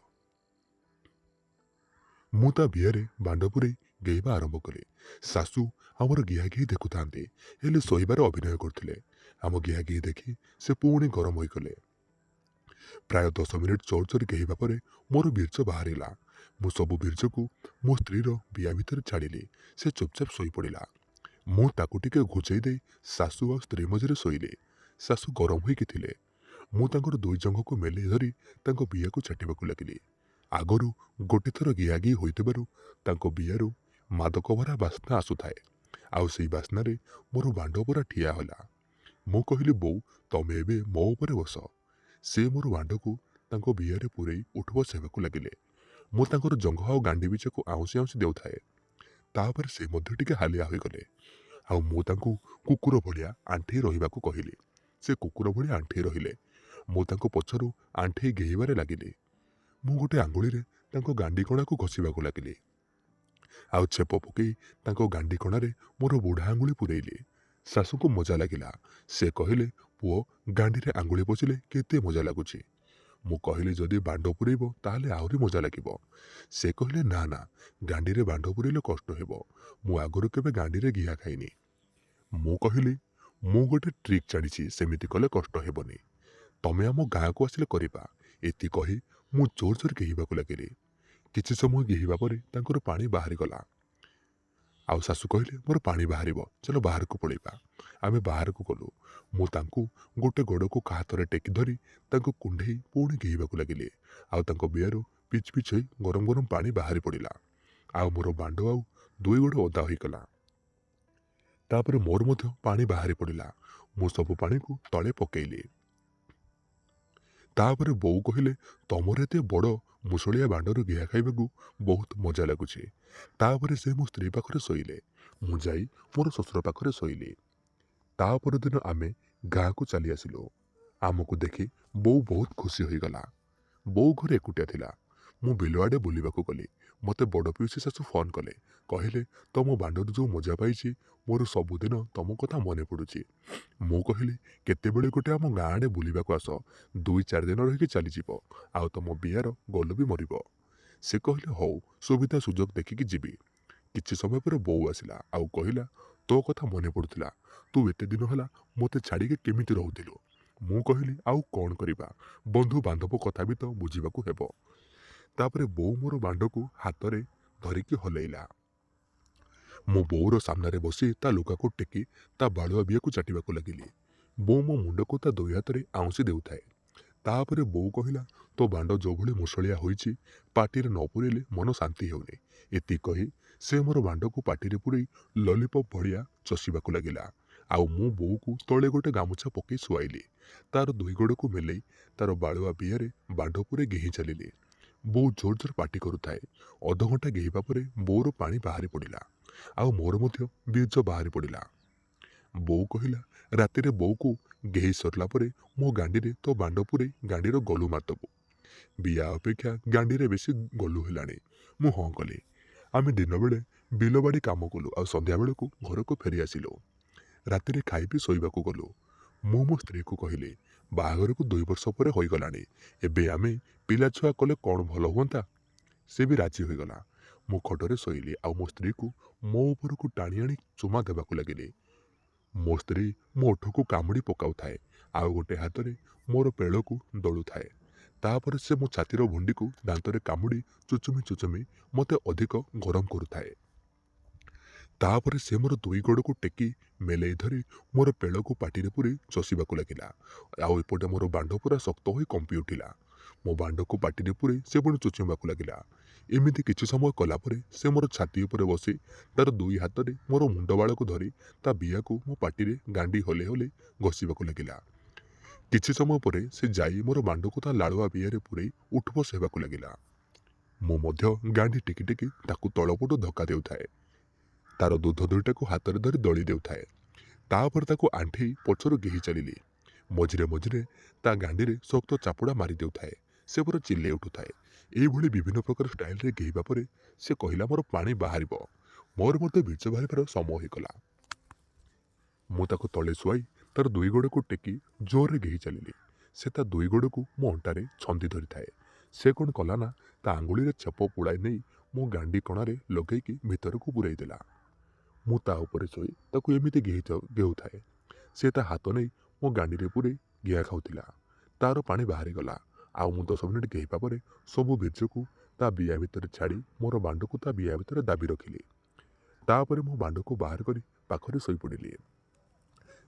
Speaker 1: ମୁଁ ତା ବିଆରେ ବାଣ୍ଡ ପୂରେଇ ଗେଇବା ଆରମ୍ଭ କଲି। ଶାଶୁ ଆମର ଘିଆଘି ଦେଖୁଥାନ୍ତି, ହେଲେ ଶୋଇବାର ଅଭିନୟ କରୁଥିଲେ। ଆମ ଘିଆଘି ଦେଖି ସେ ପୁଣି ଗରମ ହୋଇଗଲେ। ପ୍ରାୟ 10 ମିନିଟ୍ ଚୋର ଚୋରି ଗେହିବା ପରେ ମୋର ବୀର୍ଯ୍ୟ ବାହାରିଲା। ମୁଁ ସବୁ ବୀର୍ଯ୍ୟକୁ ମୋ ସ୍ତ୍ରୀର ବିଆ ଭିତରେ ଛାଡ଼ିଲି। ସେ ଚୁପଚାପ ଶୋଇପଡ଼ିଲା। ମୁଁ ତାକୁ ଟିକେ ଘୁଚେଇ ଦେଇ ଶାଶୁ ଆଉ ସ୍ତ୍ରୀ ମଝିରେ ଶୋଇଲି। ଶାଶୁ ଗରମ ହୋଇକି ଥିଲେ। ମୁଁ ତାଙ୍କର ଦୁଇ ଜଙ୍ଘକୁ ମେଲେଇ ଧରି ତାଙ୍କ ବିଆକୁ ଚାଟିବାକୁ ଲାଗିଲି। ଆଗରୁ ଗୋଟେ ଥର ଘିଆଘି ହୋଇଥିବାରୁ ତାଙ୍କ ବିଆରୁ ମାଦକ ଭରା ବାସ୍ନା ଆସୁଥାଏ, ଆଉ ସେଇ ବାସ୍ନାରେ ମୋର ବାଣ୍ଡ ପୁରା ଠିଆ ହେଲା। ମୁଁ କହିଲି, ବୋଉ, ତମେ ଏବେ ମୋ ଉପରେ ବସ। ସେ ମୋର ବାଣ୍ଡକୁ ତାଙ୍କ ବିଆରେ ପୂରେଇ ଉଠବସ ହେବାକୁ ଲାଗିଲେ। ମୁଁ ତାଙ୍କର ଜଙ୍ଘ ଆଉ ଗାଣ୍ଡି ବିଚକୁ ଆଉଁସି ଆଉଁସି ଦେଉଥାଏ। ତାପରେ ସେ ମଧ୍ୟ ଟିକେ ହାଲିଆ ହୋଇଗଲେ, ଆଉ ମୁଁ ତାଙ୍କୁ କୁକୁର ଭଳିଆ ଆଣ୍ଠେଇ ରହିବାକୁ କହିଲି। ସେ କୁକୁର ଭଳିଆ ଆଣ୍ଠେଇ ରହିଲେ। ମୁଁ ତାଙ୍କ ପଛରୁ ଆଣ୍ଠେଇ ଗେହିବାରେ ଲାଗିଲି। ମୁଁ ଗୋଟେ ଆଙ୍ଗୁଳିରେ ତାଙ୍କ ଗାଣ୍ଡି କଣାକୁ ଘଷିବାକୁ ଲାଗିଲି, ଆଉ ଛେପ ପକେଇ ତାଙ୍କ ଗାଣ୍ଡି କଣାରେ ମୋର ବୁଢ଼ା ଆଙ୍ଗୁଳି ପୂରେଇଲି। ଶାଶୁଙ୍କୁ ମଜା ଲାଗିଲା। ସେ କହିଲେ, ପୁଅ, ଗାଣ୍ଡିରେ ଆଙ୍ଗୁଳି ପଶିଲେ କେତେ ମଜା ଲାଗୁଛି। ମୁଁ କହିଲି, ଯଦି ବାଣ୍ଡ ପୂରେଇବ ତାହେଲେ ଆହୁରି ମଜା ଲାଗିବ। ସେ କହିଲେ, ନା ନା, ଗାଣ୍ଡିରେ ବାଣ୍ଡ ପୂରେଇଲେ କଷ୍ଟ ହେବ। ମୁଁ ଆଗରୁ କେବେ ଗାଣ୍ଡିରେ ଘିଆ ଖାଇନି। ମୁଁ କହିଲି, ମୁଁ ଗୋଟେ ଟ୍ରିକ୍ ଜାଣିଛି, ସେମିତି କଲେ କଷ୍ଟ ହେବନି। ତମେ ଆମ ଗାଁକୁ ଆସିଲେ କରିବା। ଏତି କହି ମୁଁ ଜୋର ଜୋର ଗେହିବାକୁ ଲାଗିଲି। କିଛି ସମୟ ଗେହିବା ପରେ ତାଙ୍କର ପାଣି ବାହାରିଗଲା। ଆଉ ଶାଶୁ କହିଲେ, ମୋର ପାଣି ବାହାରିବ, ଚାଲ ବାହାରକୁ ପଳେଇବା। ଆମେ ବାହାରକୁ ଗଲୁ। ମୁଁ ତାଙ୍କୁ ଗୋଟେ ଗୋଡ଼କୁ କାହା ହାତରେ ଟେକି ଧରି ତାଙ୍କୁ କୁଣ୍ଢେଇ ପୁଣି ଗେହିବାକୁ ଲାଗିଲି, ଆଉ ତାଙ୍କ ବିଆରୁ ପିଚ୍ ପିଚ୍ ହୋଇ ଗରମ ଗରମ ପାଣି ବାହାରି ପଡ଼ିଲା। ଆଉ ମୋର ବାଣ୍ଡ ଆଉ ଦୁଇ ଗୋଡ଼ ଓଦା ହୋଇଗଲା। ତାପରେ ମୋର ମଧ୍ୟ ପାଣି ବାହାରି ପଡ଼ିଲା। ମୁଁ ସବୁ ପାଣିକୁ ତଳେ ପକେଇଲି। ତାପରେ ବୋଉ କହିଲେ, ତମର ଏତେ ବଡ଼ ମୁସଳିଆ ବାଣ୍ଡରୁ ଘିଆ ଖାଇବାକୁ ବହୁତ ମଜା ଲାଗୁଛି। ତାପରେ ସେ ମୋ ସ୍ତ୍ରୀ ପାଖରେ ଶୋଇଲେ। ମୁଁ ଯାଇ ମୋର ଶ୍ୱଶୁର ପାଖରେ ଶୋଇଲି। ତା ପରଦିନ ଆମେ ଗାଁକୁ ଚାଲି ଆସିଲୁ। ଆମକୁ ଦେଖି ବୋଉ ବହୁତ ଖୁସି ହୋଇଗଲା। ବୋଉ ଘରେ ଏକୁଟିଆ ଥିଲା। ମୁଁ ବିଲ ଆଡ଼େ ବୁଲିବାକୁ ଗଲି। ମୋତେ ବଡ଼ ପିଉସୀ ଶାଶୁ ଫୋନ୍ କଲେ। କହିଲେ, ତମ ବାଣ୍ଡରୁ ଯେଉଁ ମଜା ପାଇଛି, ମୋର ସବୁଦିନ ତମ କଥା ମନେ ପଡ଼ୁଛି। ମୁଁ କହିଲି, କେତେବେଳେ ଗୋଟେ ଆମ ଗାଁ ଆଡ଼େ ବୁଲିବାକୁ ଆସ। 2-4 ଦିନ ରହିକି ଚାଲିଯିବ। ଆଉ ତମ ବିଆର ଗୋଲ ବି ମରିବ। ସେ କହିଲେ, ହଉ, ସୁବିଧା ସୁଯୋଗ ଦେଖିକି ଯିବି। କିଛି ସମୟ ପରେ ବୋଉ ଆସିଲା ଆଉ କହିଲା, ତୋ କଥା ମନେ ପଡ଼ୁଥିଲା। ତୁ ଏତେ ଦିନ ହେଲା ମୋତେ ଛାଡ଼ିକି କେମିତି ରହୁଥିଲୁ? ମୁଁ କହିଲି, ଆଉ କ'ଣ କରିବା, ବନ୍ଧୁବାନ୍ଧବ କଥା ବି ତ ବୁଝିବାକୁ ହେବ। ତାପରେ ବୋଉ ମୋର ବାଣ୍ଡକୁ ହାତରେ ଧରିକି ହଲେଇଲା। ମୁଁ ବୋଉର ସାମ୍ନାରେ ବସି ତା ଲୁଗାକୁ ଟେକି ତା ବାଳୁଆ ବିଆକୁ ଚାଟିବାକୁ ଲାଗିଲି। ବୋଉ ମୋ ମୁଣ୍ଡକୁ ତା ଦୁଇ ହାତରେ ଆଉଁସି ଦେଉଥାଏ। ତାପରେ ବୋଉ କହିଲା, ତୋ ବାଣ୍ଡ ଯେଉଁଭଳି ମୁସଳିଆ ହୋଇଛି, ପାଟିରେ ନ ପୁରେଇଲେ ମନ ଶାନ୍ତି ହେଉନି। ଏତିକି କହି ସେ ମୋର ବାଣ୍ଡକୁ ପାଟିରେ ପୁରେଇ ଲଲିପପ୍ ଭଳିଆ ଚଷିବାକୁ ଲାଗିଲା। ଆଉ ମୁଁ ବୋଉକୁ ତଳେ ଗୋଟେ ଗାମୁଛା ପକେଇ ଶୁଆଇଲି। ତାର ଦୁଇ ଗୋଡ଼କୁ ମେଲେଇ ତାର ବାଳୁଆ ବିଆରେ ବାଣ୍ଡ ପୁରେଇ ଗେହି ଚାଲିଲି। ବୋଉ ଜୋର ଜୋର ପାଟି କରୁଥାଏ। ଅଧଘଣ୍ଟା ଗେହିବା ପରେ ବୋଉର ପାଣି ବାହାରି ପଡ଼ିଲା। ଆଉ ମୋର ମଧ୍ୟ ବୀର୍ଯ୍ୟ ବାହାରି ପଡ଼ିଲା। ବୋଉ କହିଲା, ରାତିରେ ବୋଉକୁ ଗେହି ସରିଲା ପରେ ମୋ ଗାଣ୍ଡିରେ ତୋ ବାଣ୍ଡ ପୁରେଇ ଗାଣ୍ଡିର ଗଲୁ ମାରିଦେବୁ। ବିଆ ଅପେକ୍ଷା ଗାଣ୍ଡିରେ ବେଶୀ ଗଲୁ ହେଲାଣି। ମୁଁ ହଁ କଲି। ଆମେ ଦିନବେଳେ ବିଲବାଡ଼ି କାମ କଲୁ ଆଉ ସନ୍ଧ୍ୟାବେଳକୁ ଘରକୁ ଫେରି ଆସିଲୁ। ରାତିରେ ଖାଇ ପିଇ ଶୋଇବାକୁ ଗଲୁ। ମୁଁ ମୋ ସ୍ତ୍ରୀକୁ କହିଲି, ବାହାଘରକୁ 2 ବର୍ଷ ପରେ ହୋଇଗଲାଣି। ଏବେ ଆମେ ପିଲାଛୁଆ କଲେ କ'ଣ ଭଲ ହୁଅନ୍ତା? ସେ ବି ରାଜି ହୋଇଗଲା। ମୁଁ ଖଟରେ ଶୋଇଲି ଆଉ ମୋ ସ୍ତ୍ରୀକୁ ମୋ ଉପରକୁ ଟାଣି ଆଣି ଚୁମା ଦେବାକୁ ଲାଗିଲି। ମୋ ସ୍ତ୍ରୀ ମୋ ଓଠକୁ କାମୁଡ଼ି ପକାଉଥାଏ ଆଉ ଗୋଟେ ହାତରେ ମୋର ପେଳକୁ ଦଳୁଥାଏ। ତାପରେ ସେ ମୋ ଛାତିର ଭୁଣ୍ଡିକୁ ଦାନ୍ତରେ କାମୁଡ଼ି ଚୁଚୁମି ଚୁଚୁମି ମୋତେ ଅଧିକ ଗରମ କରୁଥାଏ। ତାପରେ ସେ ମୋର ଦୁଇ ଗୋଡ଼କୁ ଟେକି ମେଲେଇ ଧରି ମୋର ପେଳକୁ ପାଟିରେ ପୁରେଇ ଚଷିବାକୁ ଲାଗିଲା। ଆଉ ଏପଟେ ମୋର ବାଣ୍ଡ ପୁରା ଶକ୍ତ ହୋଇ କମ୍ପି ଉଠିଲା। ମୋ ବାଣ୍ଡକୁ ପାଟିରେ ପୁରେଇ ସେ ପୁଣି ଚୁଚୁମିବାକୁ ଲାଗିଲା। ଏମିତି କିଛି ସମୟ କଲା ପରେ ସେ ମୋର ଛାତି ଉପରେ ବସି ତାର ଦୁଇ ହାତରେ ମୋର ମୁଣ୍ଡ ବାଳକୁ ଧରି ତା ବିଆକୁ ମୋ ପାଟିରେ ଗାଣ୍ଡି ହଲେଇ ହଲେଇ ଘଷିବାକୁ ଲାଗିଲା। କିଛି ସମୟ ପରେ ସେ ଯାଇ ମୋର ବାଣ୍ଡକୁ ତା ଲାଳୁଆ ବିଆରେ ପୁରେଇ ଉଠବସ ହେବାକୁ ଲାଗିଲା। ମୁଁ ମଧ୍ୟ ଗାଣ୍ଡି ଟେକି ଟେକି ତାକୁ ତଳପଟୁ ଧକ୍କା ଦେଉଥାଏ। ତାର ଦୁଧ ଦୁଇଟାକୁ ହାତରେ ଧରି ଦଳି ଦେଉଥାଏ। ତାପରେ ତାକୁ ଆଣ୍ଠେଇ ପଛରୁ ଗେହି ଚାଲିଲି। ମଝିରେ ମଝିରେ ତା ଗାଣ୍ଡିରେ ଶକ୍ତ ଚାପୁଡ଼ା ମାରି ଦେଉଥାଏ। ସେ ପୁରା ଚିଲେଇ ଉଠୁଥାଏ। ଏଇଭଳି ବିଭିନ୍ନ ପ୍ରକାର ଷ୍ଟାଇଲରେ ଗେହିବା ପରେ ସେ କହିଲା, ମୋର ପାଣି ବାହାରିବ। ମୋର ମଧ୍ୟ ବୀର୍ଯ୍ୟ ବାହାରିବାର ସମୟ ହୋଇଗଲା। ମୁଁ ତାକୁ ତଳେ ଶୁଆଇ ତାର ଦୁଇ ଗୋଡ଼କୁ ଟେକି ଜୋରରେ ଗେହି ଚାଲିଲି। ସେ ତା ଦୁଇ ଗୋଡ଼କୁ ମୋ ଅଣ୍ଟାରେ ଛନ୍ଦି ଧରିଥାଏ। ସେ କ'ଣ କଲା ନା, ତା ଆଙ୍ଗୁଳିରେ ଛେପ ପୁଳାଇ ନେଇ ମୋ ଗାଣ୍ଡି କଣାରେ ଲଗେଇକି ଭିତରକୁ ପୁରେଇ ଦେଲା। ମୁଁ ତା ଉପରେ ଶୋଇ ତାକୁ ଏମିତି ଗେହୁଥାଏ। ସେ ତା ହାତ ନେଇ ମୋ ଗାଣ୍ଡିରେ ପୁରେଇ ଗିଆ ଖାଉଥିଲା। ତାର ପାଣି ବାହାରିଗଲା। ଆଉ ମୁଁ 10 ମିନିଟ୍ ଗେହିବା ପରେ ସବୁ ବୀର୍ଯ୍ୟକୁ ତା ବିଆ ଭିତରେ ଛାଡ଼ି ମୋର ବାଣ୍ଡକୁ ତା ବିଆ ଭିତରେ ଦାବି ରଖିଲି। ତାପରେ ମୋ ବାଣ୍ଡକୁ ବାହାର କରି ପାଖରେ ଶୋଇପଡ଼ିଲି।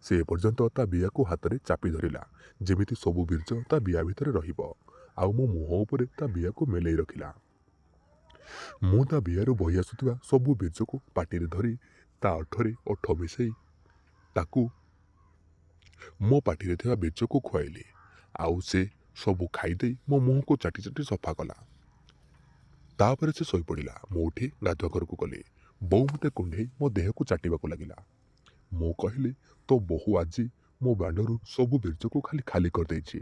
Speaker 1: ସେ ଏପର୍ଯ୍ୟନ୍ତ ତା ବିଆକୁ ହାତରେ ଚାପି ଧରିଲା, ଯେମିତି ସବୁ ବୀର୍ଯ୍ୟ ତା ବିଆ ଭିତରେ ରହିବ। ଆଉ ମୋ ମୁହଁ ଉପରେ ତା ବିଆକୁ ମେଲେଇ ରଖିଲା। ମୁଁ ତା ବିଆରୁ ବହି ଆସୁଥିବା ସବୁ ବୀର୍ଯ୍ୟକୁ ପାଟିରେ ଧରି ତା ଓଠରେ ଓଠ ମିଶାଇ ତାକୁ ମୋ ପାଟିରେ ଥିବା ବୀର୍ଯ୍ୟକୁ ଖୁଆଇଲି। ଆଉ ସେ ସବୁ ଖାଇଦେଇ ମୋ ମୁହଁକୁ ଚାଟି ଚାଟି ସଫା କଲା। ତାପରେ ସେ ଶୋଇପଡ଼ିଲା। ମୁଁ ଉଠି ଗାଧୁଆ ଘରକୁ ଗଲି। ବୋଉ ମୋତେ କୁଣ୍ଢେଇ ମୋ ଦେହକୁ ଚାଟିବାକୁ ଲାଗିଲା। ମୁଁ କହିଲି, ତୋ ବୋହୂ ଆଜି ମୋ ବାଣ୍ଡରୁ ସବୁ ବୀର୍ଯ୍ୟକୁ ଖାଲି ଖାଲି କରିଦେଇଛି।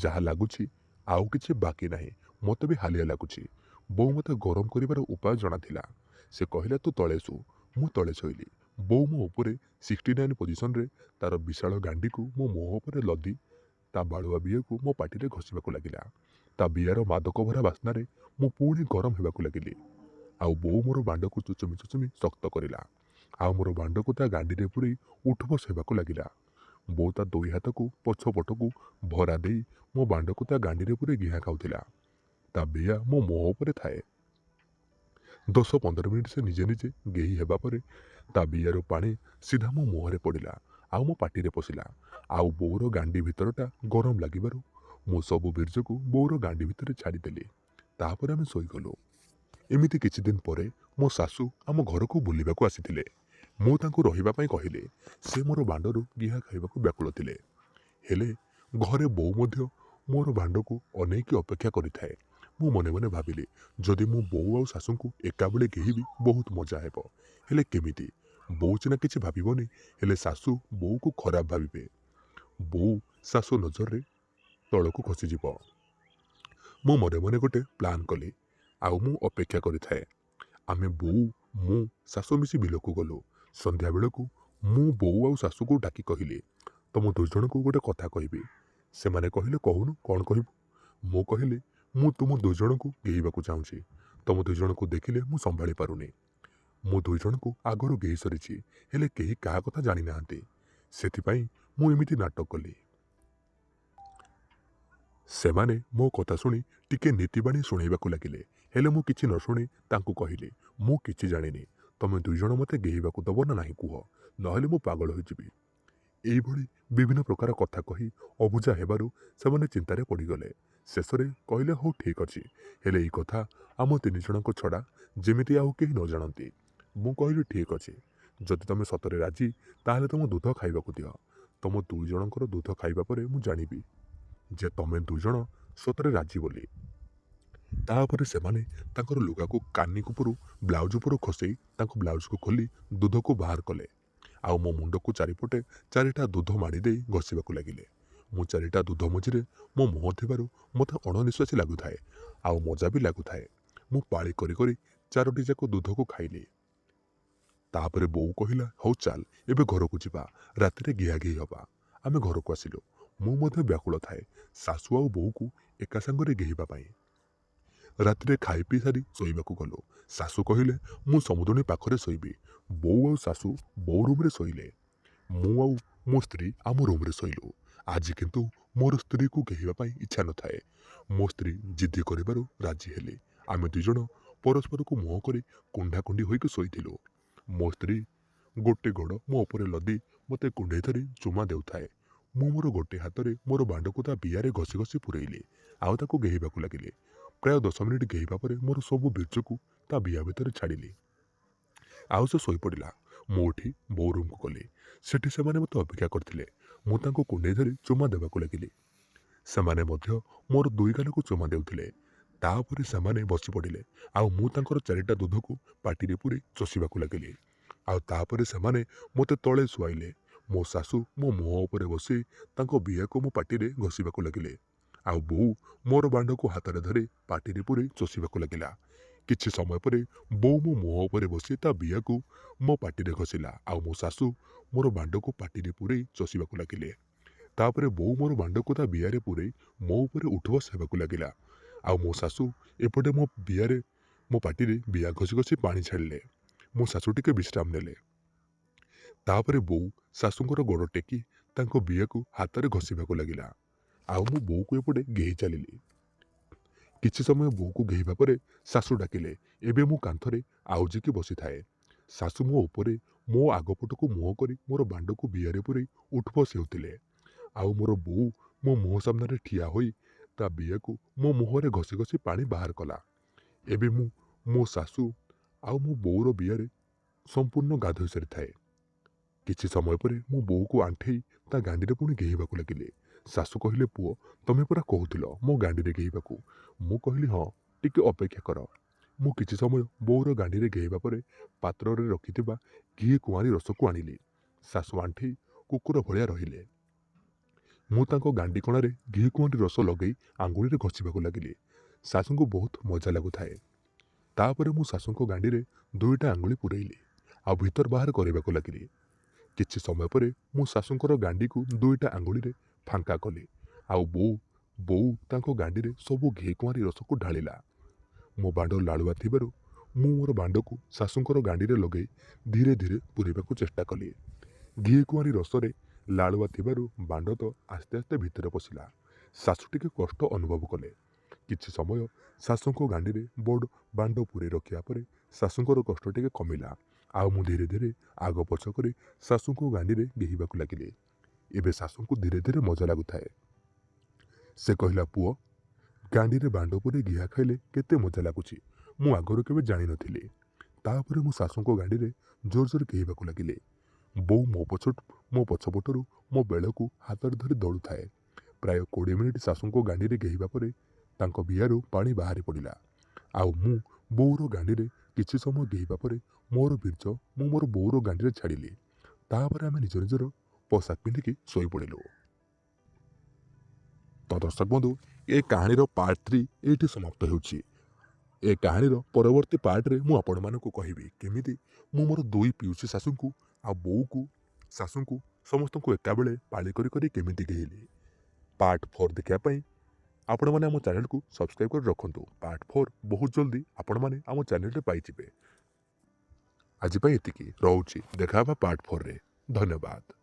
Speaker 1: ଯାହା ଲାଗୁଛି ଆଉ କିଛି ବାକି ନାହିଁ। ମୋତେ ବି ହାଲିଆ ଲାଗୁଛି। ବୋଉ ମୋତେ ଗରମ କରିବାର ଉପାୟ ଜଣାଥିଲା। ସେ କହିଲା, ତୁ ତଳେ ଶୋ। ମୁଁ ତଳେ ଶୋଇଲି। ବୋଉ ମୋ ଉପରେ 69 ପୋଜିସନରେ ତାର ବିଶାଳ ଗାଣ୍ଡିକୁ ମୋ ମୁହଁ ଉପରେ ଲଦି ତା ବାଳୁଆ ବିଆକୁ ମୋ ପାଟିରେ ଘଷିବାକୁ ଲାଗିଲା। ତା ବିଆର ମାଦକ ଭରା ବାସ୍ନାରେ ମୁଁ ପୁଣି ଗରମ ହେବାକୁ ଲାଗିଲି। ଆଉ ବୋଉ ମୋର ବାଣ୍ଡକୁ ଚୁଚୁମି ଚୁଚୁମି ଶକ୍ତ କରିଲା। ଆଉ ମୋର ବାଣ୍ଡକୁ ତା ଗାଣ୍ଡିରେ ପୁରେଇ ଉଠବସ ହେବାକୁ ଲାଗିଲା। ବୋଉ ତା ଦୁଇ ହାତକୁ ପଛପଟକୁ ଭରା ଦେଇ ମୋ ବାଣ୍ଡକୁ ତା ଗାଣ୍ଡିରେ ପୁରେଇ ଗିହା ଖାଉଥିଲା। ତା ବିଆ ମୋ ମୁହଁ ଉପରେ ଥାଏ। 10-15 ମିନିଟ୍ ସେ ନିଜେ ନିଜେ ଗେହି ହେବା ପରେ ତା ବିଆର ପାଣି ସିଧା ମୋ ମୁହଁରେ ପଡ଼ିଲା ଆଉ ମୋ ପାଟିରେ ପଶିଲା। ଆଉ ବୋଉର ଗାଣ୍ଡି ଭିତରଟା ଗରମ ଲାଗିବାରୁ ମୁଁ ସବୁ ବୀର୍ଯ୍ୟକୁ ବୋଉର ଗାଣ୍ଡି ଭିତରେ ଛାଡ଼ିଦେଲି। ତାପରେ ଆମେ ଶୋଇଗଲୁ। ଏମିତି କିଛି ଦିନ ପରେ ମୋ ଶାଶୁ ଆମ ଘରକୁ ବୁଲିବାକୁ ଆସିଥିଲେ। ମୁଁ ତାଙ୍କୁ ରହିବା ପାଇଁ କହିଲି। ସେ ମୋର ବାଣ୍ଡରୁ ଗିହା ଖାଇବାକୁ ବ୍ୟାକୁଳ ଥିଲେ। ହେଲେ ଘରେ ବୋଉ ମଧ୍ୟ ମୋର ଭାଣ୍ଡକୁ ଅନେଇକି ଅପେକ୍ଷା କରିଥାଏ। ମୁଁ ମନେ ମନେ ଭାବିଲି, ଯଦି ମୁଁ ବୋଉ ଆଉ ଶାଶୁଙ୍କୁ ଏକାବେଳେ ଗେହିବି ବହୁତ ମଜା ହେବ। ହେଲେ କେମିତି? ବୋଉ ସିନା କିଛି ଭାବିବନି, ହେଲେ ଶାଶୁ ବୋଉକୁ ଖରାପ ଭାବିବେ। ବୋଉ ଶାଶୁ ନଜରରେ ତଳକୁ ଖସିଯିବ। ମୁଁ ମନେ ମନେ ଗୋଟେ ପ୍ଲାନ୍ କଲି। ଆଉ ମୁଁ ଅପେକ୍ଷା କରିଥାଏ। ଆମେ ବୋଉ, ମୁଁ, ଶାଶୁ ମିଶି ବିଲକୁ ଗଲୁ। ସନ୍ଧ୍ୟାବେଳକୁ ମୁଁ ବୋଉ ଆଉ ଶାଶୁକୁ ଡାକି କହିଲି, ତମ ଦୁଇଜଣଙ୍କୁ ଗୋଟେ କଥା କହିବି। ସେମାନେ କହିଲେ, କହୁନୁ, କ'ଣ କହିବୁ? ମୁଁ କହିଲି, ମୁଁ ତୁମ ଦୁଇଜଣଙ୍କୁ ଗେହିବାକୁ ଚାହୁଁଛି। ତମ ଦୁଇଜଣଙ୍କୁ ଦେଖିଲେ ମୁଁ ସମ୍ଭାଳି ପାରୁନି। ମୁଁ ଦୁଇଜଣଙ୍କୁ ଆଗରୁ ଗେହି ସରିଛି, ହେଲେ କେହି କାହା କଥା ଜାଣିନାହାନ୍ତି। ସେଥିପାଇଁ ମୁଁ ଏମିତି ନାଟକ କଲି। ସେମାନେ ମୋ କଥା ଶୁଣି ଟିକେ ନୀତିବାଣୀ ଶୁଣାଇବାକୁ ଲାଗିଲେ। ହେଲେ ମୁଁ କିଛି ନ ଶୁଣି ତାଙ୍କୁ କହିଲି, ମୁଁ କିଛି ଜାଣିନି। ତମେ ଦୁଇଜଣ ମୋତେ ଗେହିବାକୁ ଦେବ ନା ନାହିଁ କୁହ, ନହେଲେ ମୁଁ ପାଗଳ ହୋଇଯିବି। ଏଇଭଳି ବିଭିନ୍ନ ପ୍ରକାର କଥା କହି ଅବୁଝା ହେବାରୁ ସେମାନେ ଚିନ୍ତାରେ ପଡ଼ିଗଲେ। ଶେଷରେ କହିଲେ, ହଉ ଠିକ୍ ଅଛି, ହେଲେ ଏଇ କଥା ଆମ ତିନିଜଣଙ୍କ ଛଡ଼ା ଯେମିତି ଆଉ କେହି ନ ଜାଣନ୍ତି। ମୁଁ କହିଲି, ଠିକ୍ ଅଛି, ଯଦି ତମେ ସତରେ ରାଜି ତାହେଲେ ତମ ଦୁଧ ଖାଇବାକୁ ଦିଅ। ତମ ଦୁଇଜଣଙ୍କର ଦୁଧ ଖାଇବା ପରେ ମୁଁ ଜାଣିବି ଯେ ତମେ ଦୁଇଜଣ ସତରେ ରାଜି ବୋଲି। ତାପରେ ସେମାନେ ତାଙ୍କର ଲୁଗାକୁ କାନି ଉପରୁ ବ୍ଲାଉଜ ଉପରୁ ଖସେଇ ତାଙ୍କ ବ୍ଲାଉଜକୁ ଖୋଲି ଦୁଧକୁ ବାହାର କଲେ। ଆଉ ମୋ ମୁଣ୍ଡକୁ ଚାରିପଟେ ଚାରିଟା ଦୁଧ ମାଡ଼ି ଦେଇ ଘଷିବାକୁ ଲାଗିଲେ। ମୁଁ ଚାରିଟା ଦୁଧ ମଝିରେ ମୋ ମୁହଁ ଥିବାରୁ ମୋତେ ଅଣନିଶ୍ୱାସୀ ଲାଗୁଥାଏ, ଆଉ ମଜା ବି ଲାଗୁଥାଏ। ମୁଁ ପାଳି କରି କରି ଚାରୋଟି ଯାକ ଦୁଧକୁ ଖାଇଲି। ତାପରେ ବୋଉ କହିଲା, ହଉ ଚାଲ ଏବେ ଘରକୁ ଯିବା, ରାତିରେ ଗିହାଗିହି ହେବା। ଆମେ ଘରକୁ ଆସିଲୁ। ମୁଁ ମଧ୍ୟ ବ୍ୟାକୁଳ ଥାଏ ଶାଶୁ ଆଉ ବୋଉକୁ ଏକା ସାଙ୍ଗରେ ଗେହିବା ପାଇଁ। ରାତିରେ ଖାଇ ପିଇ ସାରି ଶୋଇବାକୁ ଗଲୁ। ଶାଶୁ କହିଲେ, ମୁଁ ସମୁଦୁଣୀ ପାଖରେ ଶୋଇବି। ବୋଉ ଆଉ ଶାଶୁ ବୋଉ ରୁମ୍ରେ ଶୋଇଲେ। ମୁଁ ଆଉ ମୋ ସ୍ତ୍ରୀ ଆମ ରୁମ୍ରେ ଶୋଇଲୁ। ଆଜି କିନ୍ତୁ ମୋର ସ୍ତ୍ରୀକୁ ଗେହିବା ପାଇଁ ଇଚ୍ଛା ନଥାଏ। ମୋ ସ୍ତ୍ରୀ ଜିଦ୍ଦି କରିବାରୁ ରାଜି ହେଲି। ଆମେ ଦୁଇଜଣ ପରସ୍ପରକୁ ମୁହଁ କରି କୁଣ୍ଢାକୁଣ୍ଢି ହୋଇକି ଶୋଇଥିଲୁ। ମୋ ସ୍ତ୍ରୀ ଗୋଟେ ଗୋଡ଼ ମୋ ଉପରେ ଲଦି ମୋତେ କୁଣ୍ଢେଇ ଧରି ଚୁମା ଦେଉଥାଏ। ମୁଁ ମୋର ଗୋଟେ ହାତରେ ମୋର ବାଣ୍ଡକୁ ତା ବିଆରେ ଘଷି ଘଷି ପୁରେଇଲି, ଆଉ ତାକୁ ଗେହିବାକୁ ଲାଗିଲି। ପ୍ରାୟ 10 ମିନିଟ୍ ଗେହିବା ପରେ ମୋର ସବୁ ବୀର୍ଯ୍ୟକୁ ତା ବିଆ ଭିତରେ ଛାଡ଼ିଲି। ଆଉ ସେ ଶୋଇପଡ଼ିଲା। ମୁଁ ଉଠି ବୋଉ ରୁମ୍କୁ ଗଲି। ସେଠି ସେମାନେ ମୋତେ ଅପେକ୍ଷା କରିଥିଲେ। ମୁଁ ତାଙ୍କୁ କୁଣ୍ଡେଇ ଧରି ଚୁମା ଦେବାକୁ ଲାଗିଲି। ସେମାନେ ମଧ୍ୟ ମୋର ଦୁଇ ଗାଲକୁ ଚୁମା ଦେଉଥିଲେ। ତାପରେ ସେମାନେ ବସି ପଡ଼ିଲେ, ଆଉ ମୁଁ ତାଙ୍କର ଚାରିଟା ଦୁଧକୁ ପାଟିରେ ପୁରେଇ ଚଷିବାକୁ ଲାଗିଲି। ଆଉ ତାପରେ ସେମାନେ ମୋତେ ତଳେ ଶୁଆଇଲେ। ମୋ ଶାଶୁ ମୋ ମୁହଁ ଉପରେ ବସି ତାଙ୍କ ବିଆକୁ ମୋ ପାଟିରେ ଘଷିବାକୁ ଲାଗିଲେ। ଆଉ ବୋଉ ମୋର ବାଣ୍ଡକୁ ହାତରେ ଧରି ପାଟିରେ ପୁରେଇ ଚଷିବାକୁ ଲାଗିଲା। କିଛି ସମୟ ପରେ ବୋଉ ମୋ ମୁହଁ ଉପରେ ବସି ତା ବିଆକୁ ମୋ ପାଟିରେ ଘଷିଲା, ଆଉ ମୋ ଶାଶୁ ମୋର ବାଣ୍ଡକୁ ପାଟିରେ ପୁରେଇ ଚଷିବାକୁ ଲାଗିଲେ। ତାପରେ ବୋଉ ମୋର ବାଣ୍ଡକୁ ତା ବିଆରେ ପୁରେଇ ମୋ ଉପରେ ଉଠବସ ହେବାକୁ ଲାଗିଲା। ଆଉ ମୋ ଶାଶୁ ଏପଟେ ମୋ ପାଟିରେ ବିଆ ଘଷି ଘଷି ପାଣି ଛାଡ଼ିଲେ। ମୋ ଶାଶୁ ଟିକେ ବିଶ୍ରାମ ନେଲେ। ତାପରେ ବୋଉ ଶାଶୁଙ୍କର ଗୋଡ଼ ଟେକି ତାଙ୍କ ବିଆକୁ ହାତରେ ଘଷିବାକୁ ଲାଗିଲା। ଆଉ ମୁଁ ବୋଉକୁ ଏପଟେ ଗେହି ଚାଲିଲି। କିଛି ସମୟ ବୋଉକୁ ଗେହିବା ପରେ ଶାଶୁ ଡାକିଲେ। ଏବେ ମୁଁ କାନ୍ଥରେ ଆଉଜିକି ବସିଥାଏ। ଶାଶୁ ମୋ ଉପରେ ମୋ ଆଗପଟକୁ ମୁହଁ କରି ମୋର ବାଣ୍ଡକୁ ବିଆରେ ପୁରେଇ ଉଠବସ ହେଉଥିଲେ। ଆଉ ମୋର ବୋଉ ମୋ ମୁହଁ ସାମ୍ନାରେ ଠିଆ ହୋଇ ତା ବିଆକୁ ମୋ ମୁହଁରେ ଘଷି ଘଷି ପାଣି ବାହାର କଲା। ଏବେ ମୁଁ ମୋ ଶାଶୁ ଆଉ ମୋ ବୋଉର ବିଆରେ ସମ୍ପୂର୍ଣ୍ଣ ଗାଧୋଇ ସାରିଥାଏ। କିଛି ସମୟ ପରେ ମୁଁ ବୋଉକୁ ଆଣ୍ଠେଇ ତା ଗାଣ୍ଡିରେ ପୁଣି ଗେହିବାକୁ ଲାଗିଲି। ଶାଶୁ କହିଲେ, ପୁଅ, ତମେ ପରା କହୁଥିଲ ମୋ ଗାଣ୍ଡିରେ ଗେହିବାକୁ। ମୁଁ କହିଲି, ହଁ, ଟିକେ ଅପେକ୍ଷା କର। ମୁଁ କିଛି ସମୟ ବୋଉର ଗାଣ୍ଡିରେ ଗେହିବା ପରେ ପାତ୍ରରେ ରଖିଥିବା ଘି କୁଆଁରୀ ରସକୁ ଆଣିଲି। ଶାଶୁ ଆଣ୍ଠେଇ କୁକୁର ଭଳିଆ ରହିଲେ। ମୁଁ ତାଙ୍କ ଗାଣ୍ଡି କଣାରେ ଘି କୁଆଁରୀ ରସ ଲଗେଇ ଆଙ୍ଗୁଳିରେ ଘଷିବାକୁ ଲାଗିଲି। ଶାଶୁଙ୍କୁ ବହୁତ ମଜା ଲାଗୁଥାଏ। ତାପରେ ମୁଁ ଶାଶୁଙ୍କ ଗାଣ୍ଡିରେ ଦୁଇଟା ଆଙ୍ଗୁଳି ପୁରେଇଲି, ଆଉ ଭିତର ବାହାର କରିବାକୁ ଲାଗିଲି। କିଛି ସମୟ ପରେ ମୁଁ ଶାଶୁଙ୍କର ଗାଣ୍ଡିକୁ ଦୁଇଟା ଆଙ୍ଗୁଳିରେ ଫାଙ୍କା କଲି, ଆଉ ବୋଉ ତାଙ୍କ ଗାଣ୍ଡିରେ ସବୁ ଘି କୁଆଁରୀ ରସକୁ ଢାଳିଲା। ମୋ ବାଣ୍ଡ ଲାଳୁଆ ଥିବାରୁ ମୁଁ ମୋର ବାଣ୍ଡକୁ ଶାଶୁଙ୍କର ଗାଣ୍ଡିରେ ଲଗେଇ ଧୀରେ ଧୀରେ ପୁରେଇବାକୁ ଚେଷ୍ଟା କଲି। ଘି କୁଆଁରୀ ରସରେ ଲାଳୁଆ ଥିବାରୁ ବାଣ୍ଡ ତ ଆସ୍ତେ ଆସ୍ତେ ଭିତରେ ପଶିଲା। ଶାଶୁ ଟିକେ କଷ୍ଟ ଅନୁଭବ କଲେ। କିଛି ସମୟ ଶାଶୁଙ୍କ ଗାଣ୍ଡିରେ ବାଣ୍ଡ ପୁରେଇ ରଖିବା ପରେ ଶାଶୁଙ୍କର କଷ୍ଟ ଟିକେ କମିଲା। ଆଉ ମୁଁ ଧୀରେ ଧୀରେ ଆଗ ପଛ କରି ଶାଶୁଙ୍କ ଗାଣ୍ଡିରେ ଗେହିବାକୁ ଲାଗିଲି। ଏବେ ଶାଶୁଙ୍କୁ ଧୀରେ ଧୀରେ ମଜା ଲାଗୁଥାଏ। ସେ କହିଲା, ପୁଅ, ଗାଣ୍ଡିରେ ବାଣ୍ଡ ପରେ ଘିଆ ଖାଇଲେ କେତେ ମଜା ଲାଗୁଛି ମୁଁ ଆଗରୁ କେବେ ଜାଣିନଥିଲି। ତାପରେ ମୁଁ ଶାଶୁଙ୍କ ଗାଣ୍ଡିରେ ଜୋର ଜୋର କେହିବାକୁ ଲାଗିଲେ। ବୋଉ ମୋ ପଛପଟରୁ ମୋ ବେଳକୁ ହାତରେ ଧରି ଦୌଡ଼ୁଥାଏ। ପ୍ରାୟ 20 ମିନିଟ୍ ଶାଶୁଙ୍କ ଗାଣ୍ଡିରେ ଘେଇବା ପରେ ତାଙ୍କ ବିଆରୁ ପାଣି ବାହାରି ପଡ଼ିଲା। ଆଉ ମୁଁ ବୋଉର ଗାଣ୍ଡିରେ କିଛି ସମୟ ଘେଇବା ପରେ ମୋର ବୀର୍ଯ୍ୟ ମୁଁ ମୋର ବୋଉର ଗାଣ୍ଡିରେ ଛାଡ଼ିଲି। ତାପରେ ଆମେ ନିଜ ନିଜର ପୋଷାକ ପିନ୍ଧିକି ଶୋଇପଡ଼ିଲୁ। ତ ଦର୍ଶକ ବନ୍ଧୁ, ଏ କାହାଣୀର ପାର୍ଟ 3 ଏଇଠି ସମାପ୍ତ ହେଉଛି। ଏ କାହାଣୀର ପରବର୍ତ୍ତୀ ପାର୍ଟରେ ମୁଁ ଆପଣମାନଙ୍କୁ କହିବି କେମିତି ମୁଁ ମୋର 2 ପିଉସୀ ଶାଶୁଙ୍କୁ ଆଉ ବୋଉକୁ ଶାଶୁଙ୍କୁ ସମସ୍ତଙ୍କୁ ଏକାବେଳେ ପାଳି କରି କେମିତି ଘେଇଲି। ପାର୍ଟ 4 ଦେଖିବା ପାଇଁ ଆପଣମାନେ ଆମ ଚ୍ୟାନେଲକୁ ସବସ୍କ୍ରାଇବ୍ କରି ରଖନ୍ତୁ। ପାର୍ଟ 4 ବହୁତ ଜଲ୍ଦି ଆପଣମାନେ ଆମ ଚ୍ୟାନେଲରେ ପାଇଯିବେ। ଆଜି ପାଇଁ ଏତିକି, ରହୁଛି। ଦେଖା ହେବା ପାର୍ଟ 4ରେ। ଧନ୍ୟବାଦ।